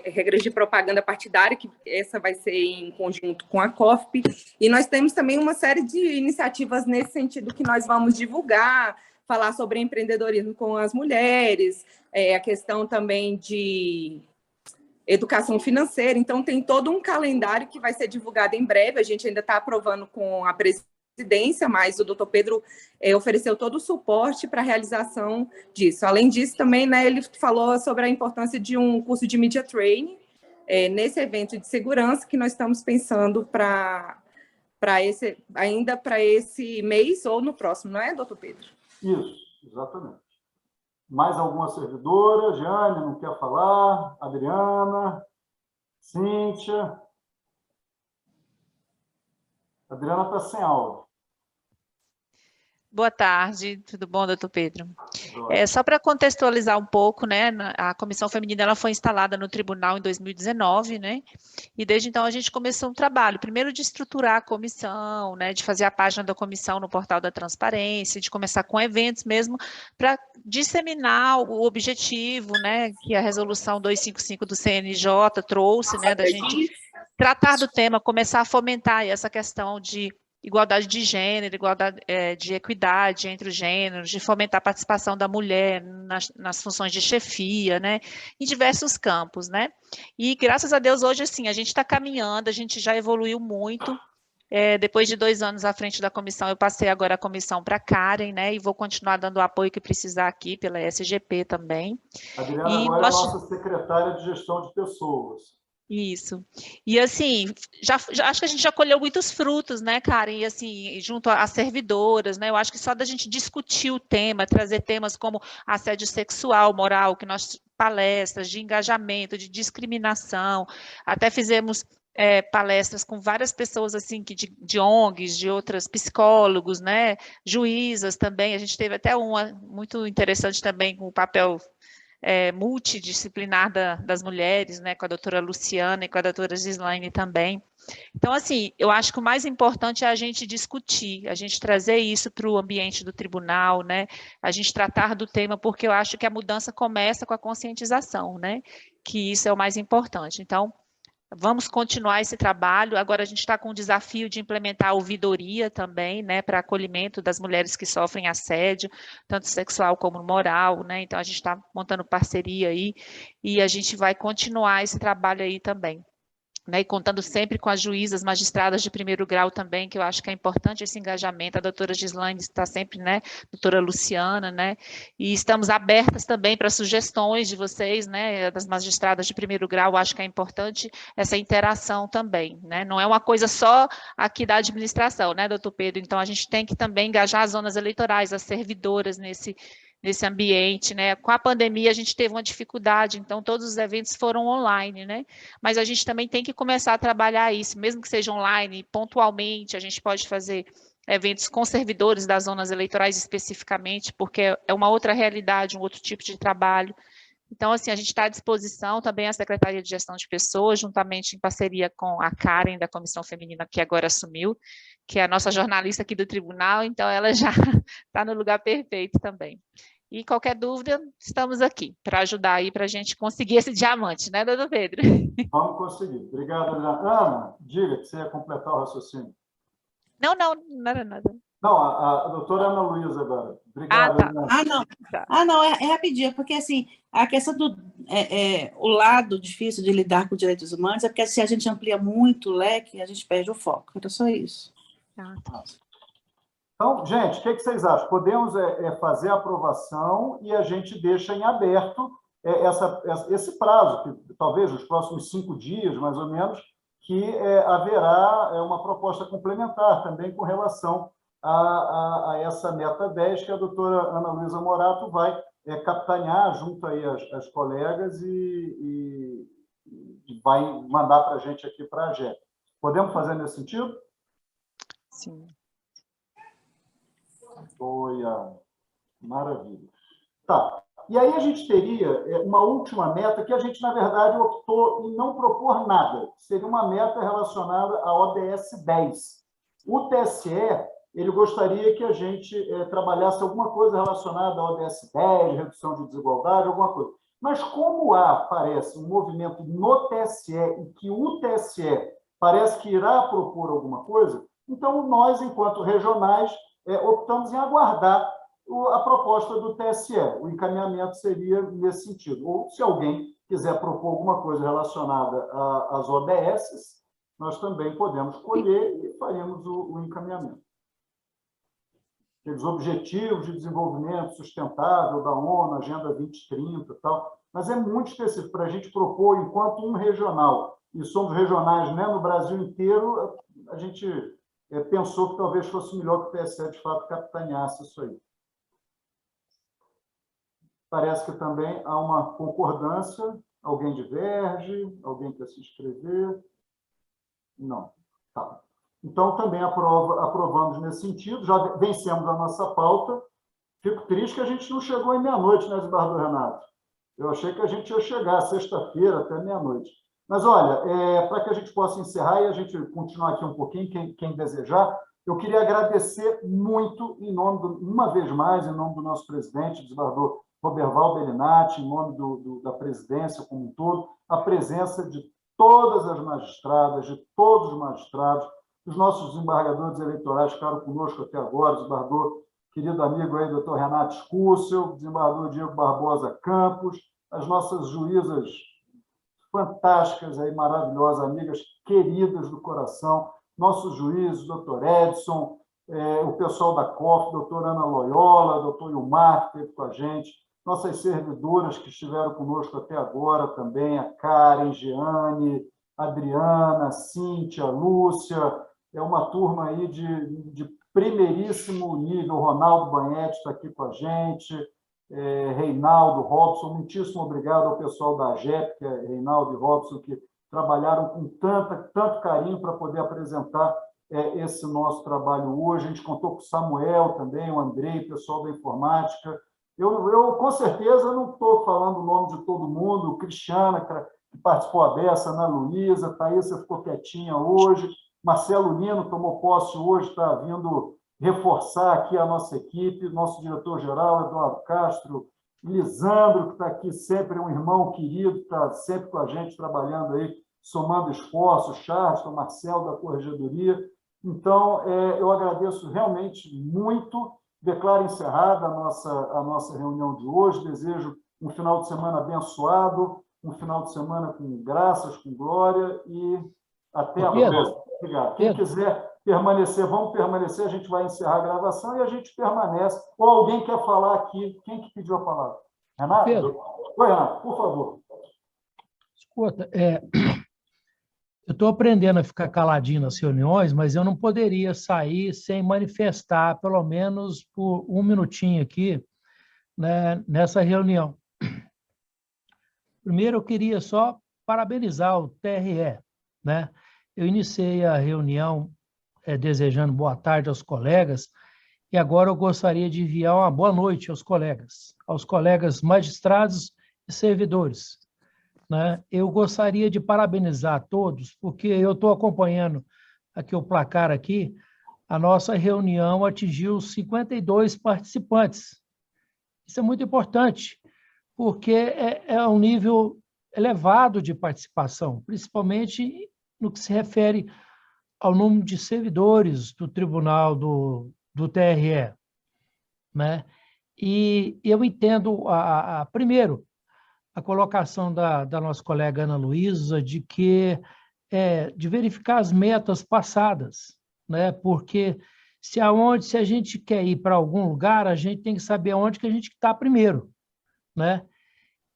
regras de propaganda partidária, que essa vai ser em conjunto com a COFP, e nós temos também uma série de iniciativas nesse sentido que nós vamos divulgar, falar sobre empreendedorismo com as mulheres, a questão também de educação financeira. Então, tem todo um calendário que vai ser divulgado em breve, a gente ainda está aprovando com a presidência residência, mas o doutor Pedro ofereceu todo o suporte para a realização disso. Além disso, também, né, ele falou sobre a importância de um curso de media training nesse evento de segurança que nós estamos pensando ainda para esse mês ou no próximo, não é, doutor Pedro? Isso, exatamente. Mais alguma servidora? Jeane, não quer falar? Adriana? Cíntia? Adriana está sem áudio. Boa tarde, tudo bom, doutor Pedro? Só para contextualizar um pouco, né, a Comissão Feminina ela foi instalada no Tribunal em 2019, né, e desde então a gente começou um trabalho, primeiro de estruturar a comissão, né, de fazer a página da comissão no portal da transparência, de começar com eventos mesmo, para disseminar o objetivo, né, que a resolução 255 do CNJ trouxe, né, da gente tratar do tema, começar a fomentar essa questão de igualdade de gênero, igualdade de equidade entre os gêneros, de fomentar a participação da mulher nas funções de chefia, né, em diversos campos, né, e graças a Deus hoje, assim, a gente está caminhando, a gente já evoluiu muito, depois de 2 anos à frente da comissão, eu passei agora a comissão para a Karen, né, e vou continuar dando o apoio que precisar aqui pela SGP também. Adriana agora é a nossa secretária de gestão de pessoas. Isso. E, assim, acho que a gente já colheu muitos frutos, né, Karen? E, assim, junto às servidoras, né? Eu acho que só da gente discutir o tema, trazer temas como assédio sexual, moral, que nós palestras de engajamento, de discriminação, até fizemos palestras com várias pessoas, assim, de ONGs, de outras psicólogos, né? Juízas também. A gente teve até uma muito interessante também com o papel multidisciplinar das mulheres, né, com a doutora Luciana e com a doutora Gislaine também. Então, assim, eu acho que o mais importante é a gente discutir, a gente trazer isso para o ambiente do tribunal, né, a gente tratar do tema, porque eu acho que a mudança começa com a conscientização, né, que isso é o mais importante. Então, vamos continuar esse trabalho. Agora a gente está com o desafio de implementar a ouvidoria também, né, para acolhimento das mulheres que sofrem assédio, tanto sexual como moral, né? Então a gente está montando parceria aí e a gente vai continuar esse trabalho aí também. Né, e contando sempre com as juízas, magistradas de primeiro grau também, que eu acho que é importante esse engajamento, a doutora Gislaine está sempre, né, doutora Luciana, né, e estamos abertas também para sugestões de vocês, né, das magistradas de primeiro grau, acho que é importante essa interação também, né, não é uma coisa só aqui da administração, né, doutor Pedro, então a gente tem que também engajar as zonas eleitorais, as servidoras nesse ambiente, né? Com a pandemia a gente teve uma dificuldade, então todos os eventos foram online, né? Mas a gente também tem que começar a trabalhar isso, mesmo que seja online, pontualmente, a gente pode fazer eventos com servidores das zonas eleitorais especificamente, porque é uma outra realidade, um outro tipo de trabalho. Então, assim, a gente está à disposição também a Secretaria de Gestão de Pessoas, juntamente em parceria com a Karen, da Comissão Feminina, que agora assumiu, que é a nossa jornalista aqui do tribunal, então ela já está no lugar perfeito também. E qualquer dúvida, estamos aqui para ajudar aí para a gente conseguir esse diamante, né, doutor Pedro? Vamos conseguir. Obrigado, Adriana. Ana, diga que você ia completar o raciocínio. Não era nada. Não, a doutora Ana Luísa agora. Obrigado, tá. Adriana. Não, é rapidinho, porque assim, a questão do o lado difícil de lidar com direitos humanos é porque se a gente amplia muito o leque, a gente perde o foco. Era só isso. Tá. Então, gente, o que vocês acham? Podemos fazer a aprovação e a gente deixa em aberto esse prazo, que talvez nos próximos 5 dias, mais ou menos, que haverá uma proposta complementar também com relação a essa meta 10 que a doutora Ana Luísa Morato vai capitanear junto aí as colegas e vai mandar para a gente aqui para a GEP. Podemos fazer nesse sentido? Sim. Maravilha. Tá. E aí a gente teria uma última meta que a gente, na verdade, optou em não propor nada. Seria uma meta relacionada à ODS 10. O TSE, ele gostaria que a gente trabalhasse alguma coisa relacionada à ODS 10, redução de desigualdade, alguma coisa. Mas como parece um movimento no TSE e que o TSE parece que irá propor alguma coisa, então nós, enquanto regionais, optamos em aguardar a proposta do TSE. O encaminhamento seria nesse sentido. Ou, se alguém quiser propor alguma coisa relacionada às ODS, nós também podemos colher e faremos o encaminhamento. aqueles objetivos de desenvolvimento sustentável da ONU, Agenda 2030 e tal, mas é muito específico para a gente propor, enquanto um regional, e somos regionais, né, no Brasil inteiro, a gente pensou que talvez fosse melhor que o TSE, de fato, capitaneasse isso aí. Parece que também há uma concordância. Alguém diverge? Alguém quer se inscrever? Não. Tá. Então, também aprovamos nesse sentido, já vencemos a nossa pauta. Fico triste que a gente não chegou em meia-noite, né, desembargador Renato? Eu achei que a gente ia chegar sexta-feira até meia-noite. Mas, olha, para que a gente possa encerrar e a gente continuar aqui um pouquinho, quem desejar, eu queria agradecer muito, uma vez mais, em nome do nosso presidente, desembargador Roberval Bellinati, em nome da presidência como um todo, a presença de todas as magistradas, de todos os magistrados, os nossos desembargadores eleitorais que ficaram conosco até agora, desembargador, querido amigo aí, doutor Renato Scúcio, desembargador Diego Barbosa Campos, as nossas juízas fantásticas, aí, maravilhosas, amigas queridas do coração, nossos juízes, doutor Edson, o pessoal da COF, doutora Ana Loyola, doutor Ilmar, que esteve com a gente, nossas servidoras que estiveram conosco até agora também, a Karen, Jeane, Adriana, Cíntia, Lúcia, é uma turma aí de primeiríssimo nível, Ronaldo Banhetti está aqui com a gente, Reinaldo, Robson, muitíssimo obrigado ao pessoal da AGEP, que é Reinaldo e Robson, que trabalharam com tanto carinho para poder apresentar esse nosso trabalho hoje. A gente contou com o Samuel também, o Andrei, o pessoal da informática. Eu com certeza, não estou falando o nome de todo mundo, o Cristiana, que participou a beça, Ana Luísa, Thaísa ficou quietinha hoje, Marcelo Lino tomou posse hoje, está vindo reforçar aqui a nossa equipe, nosso diretor-geral, Eduardo Castro, Lisandro, que está aqui sempre, um irmão querido, está sempre com a gente, trabalhando aí, somando esforços, Charles, Marcelo, da Corregedoria. Então, eu agradeço realmente muito, declaro encerrada a nossa reunião de hoje, desejo um final de semana abençoado, um final de semana com graças, com glória, e até a próxima. Obrigado. Quem quiser permanecer, vamos permanecer, a gente vai encerrar a gravação e a gente permanece. Ou alguém quer falar aqui? Quem que pediu a palavra? Renato? Pedro. Oi, Renato, por favor. Escuta, eu estou aprendendo a ficar caladinho nas reuniões, mas eu não poderia sair sem manifestar, pelo menos por um minutinho aqui, né, nessa reunião. Primeiro, eu queria só parabenizar o TRE, né? Eu iniciei a reunião desejando boa tarde aos colegas, e agora eu gostaria de enviar uma boa noite aos colegas magistrados e servidores, né? Eu gostaria de parabenizar a todos, porque eu estou acompanhando aqui o placar aqui, a nossa reunião atingiu 52 participantes. Isso é muito importante, porque é um nível elevado de participação, principalmente no que se refere ao número de servidores do Tribunal do TRE, né? E eu entendo, primeiro, a colocação da nossa colega Ana Luísa de verificar as metas passadas, né? Porque se a gente quer ir para algum lugar, a gente tem que saber onde que a gente está primeiro, né?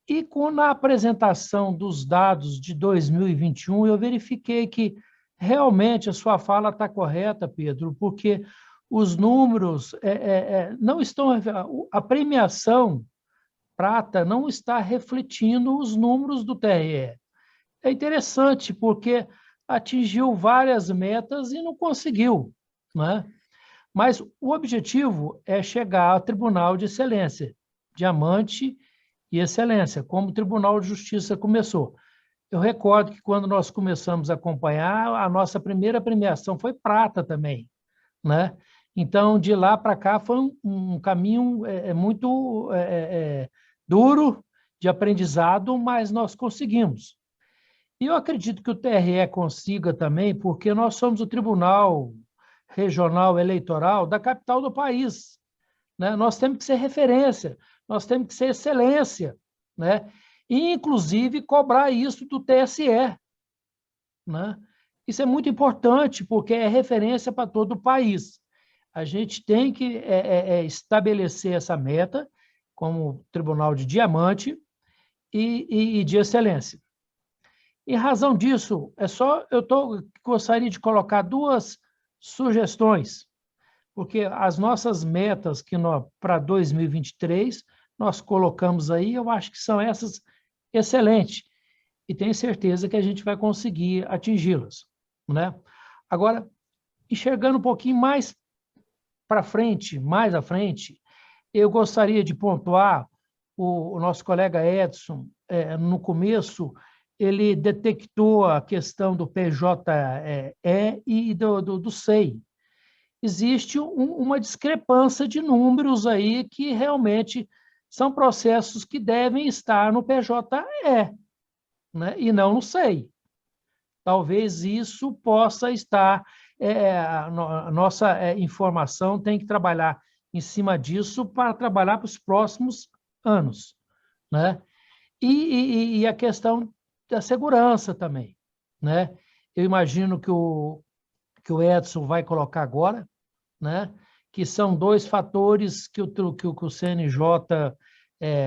E na apresentação dos dados de 2021, eu verifiquei que realmente a sua fala está correta, Pedro, porque os números não estão... A premiação prata não está refletindo os números do TRE. É interessante, porque atingiu várias metas e não conseguiu, né? Mas o objetivo é chegar ao Tribunal de Excelência, Diamante e Excelência, como o Tribunal de Justiça começou. Eu recordo que quando nós começamos a acompanhar, a nossa primeira premiação foi prata também, né? Então, de lá para cá, foi um caminho muito duro de aprendizado, mas nós conseguimos. E eu acredito que o TRE consiga também, porque nós somos o Tribunal Regional Eleitoral da capital do país, né? Nós temos que ser referência, nós temos que ser excelência, né? E, inclusive, cobrar isso do TSE, né? Isso é muito importante, porque é referência para todo o país. A gente tem que estabelecer essa meta como tribunal de diamante e de excelência. Em razão disso, gostaria de colocar duas sugestões, porque as nossas metas que para 2023 nós colocamos aí, eu acho que são essas excelentes, e tenho certeza que a gente vai conseguir atingi-las, né? Agora, enxergando um pouquinho mais para frente, mais à frente, eu gostaria de pontuar o nosso colega Edson, no começo, ele detectou a questão do PJE e do SEI. Existe uma discrepância de números aí que realmente são processos que devem estar no PJE, né, e não no SEI. Talvez isso possa estar, a nossa informação tem que trabalhar em cima disso para trabalhar para os próximos anos, né? E a questão da segurança também, né? Eu imagino que o Edson vai colocar agora, né? Que são dois fatores que o CNJ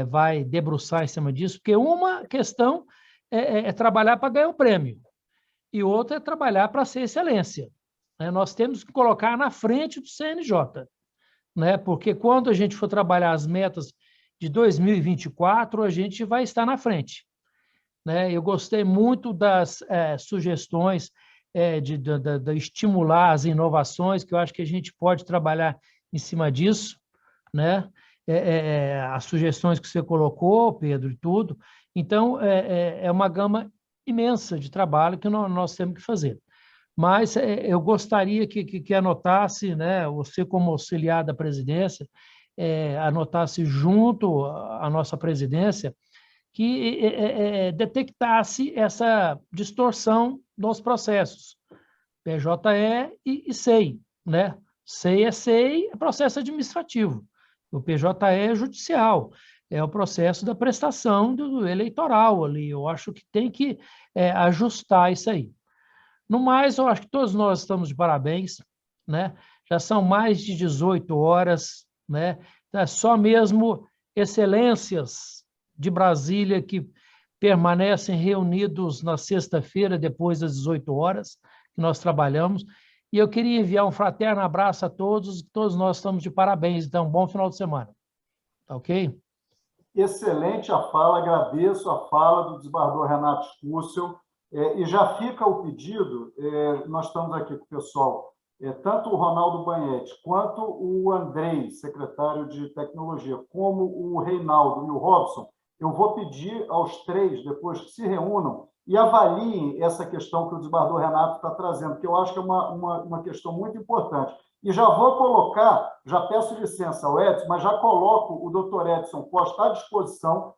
vai debruçar em cima disso, porque uma questão é trabalhar para ganhar o prêmio, e outra é trabalhar para ser excelência, né? Nós temos que colocar na frente do CNJ, né? Porque quando a gente for trabalhar as metas de 2024, a gente vai estar na frente, né? Eu gostei muito das sugestões de estimular as inovações, que eu acho que a gente pode trabalhar em cima disso, né? As sugestões que você colocou, Pedro, e tudo. Então, é uma gama imensa de trabalho que nós temos que fazer. Mas eu gostaria que anotasse, né, você como auxiliar da presidência, anotasse junto à nossa presidência, que detectasse essa distorção dos processos, PJE e SEI, né? SEI é processo administrativo, o PJE é judicial, é o processo da prestação do eleitoral ali. Eu acho que tem que ajustar isso aí. No mais, eu acho que todos nós estamos de parabéns, né? Já são mais de 18 horas, né? É só mesmo excelências de Brasília que permanecem reunidos na sexta-feira, depois das 18 horas, que nós trabalhamos. E eu queria enviar um fraterno abraço a todos nós estamos de parabéns. Então, um bom final de semana. Tá ok? Excelente a fala, agradeço a fala do desembargador Renato Stüssel, e já fica o pedido, nós estamos aqui com o pessoal, tanto o Ronaldo Banhetti, quanto o Andrei, secretário de Tecnologia, como o Reinaldo e o Robson, eu vou pedir aos três, depois que se reúnam, e avaliem essa questão que o desembargador Renato está trazendo, que eu acho que é uma questão muito importante. E já vou colocar, já peço licença ao Edson, mas já coloco o doutor Edson Costa à disposição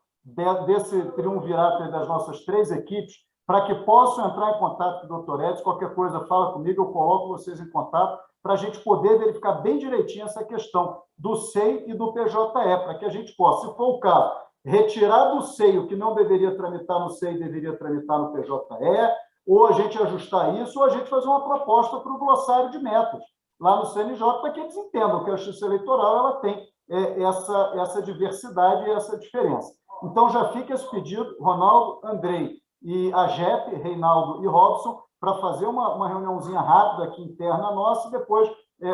desse triunvirato das nossas três equipes, para que possam entrar em contato com o doutor Edson. Qualquer coisa, fala comigo, eu coloco vocês em contato, para a gente poder verificar bem direitinho essa questão do SEI e do PJE, para que a gente possa, se for o caso, retirar do SEI o que não deveria tramitar no SEI, deveria tramitar no PJE, ou a gente ajustar isso, ou a gente fazer uma proposta para o glossário de metas lá no CNJ, para que eles entendam que a Justiça Eleitoral ela tem essa diversidade e essa diferença. Então, já fica esse pedido, Ronaldo, Andrei e a JEP, Reinaldo e Robson, para fazer uma reuniãozinha rápida aqui interna nossa e depois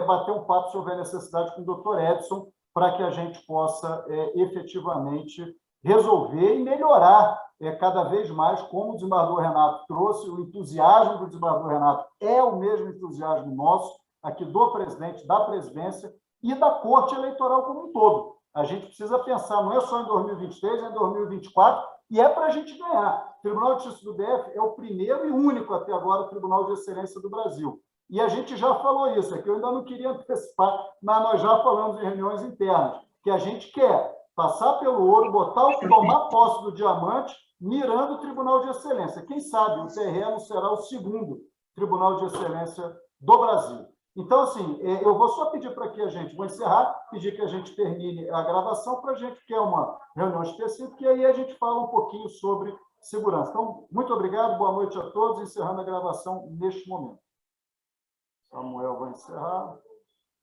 bater um papo, se houver necessidade, com o doutor Edson, para que a gente possa efetivamente resolver e melhorar cada vez mais, como o desembargador Renato trouxe, o entusiasmo do desembargador Renato é o mesmo entusiasmo nosso, aqui do presidente, da presidência e da Corte Eleitoral como um todo. A gente precisa pensar, não é só em 2023, é em 2024, e é para a gente ganhar. O Tribunal de Justiça do DF é o primeiro e único até agora Tribunal de Excelência do Brasil. E a gente já falou isso, é que eu ainda não queria antecipar, mas nós já falamos em reuniões internas, que a gente quer passar pelo ouro, tomar posse do diamante, mirando o Tribunal de Excelência. Quem sabe o TRE não será o segundo Tribunal de Excelência do Brasil. Então, assim, eu vou só pedir para que a gente, vou encerrar, pedir que a gente termine a gravação para a gente, que é uma reunião específica, e aí a gente fala um pouquinho sobre segurança. Então, muito obrigado, boa noite a todos, encerrando a gravação neste momento. Samuel vai encerrar.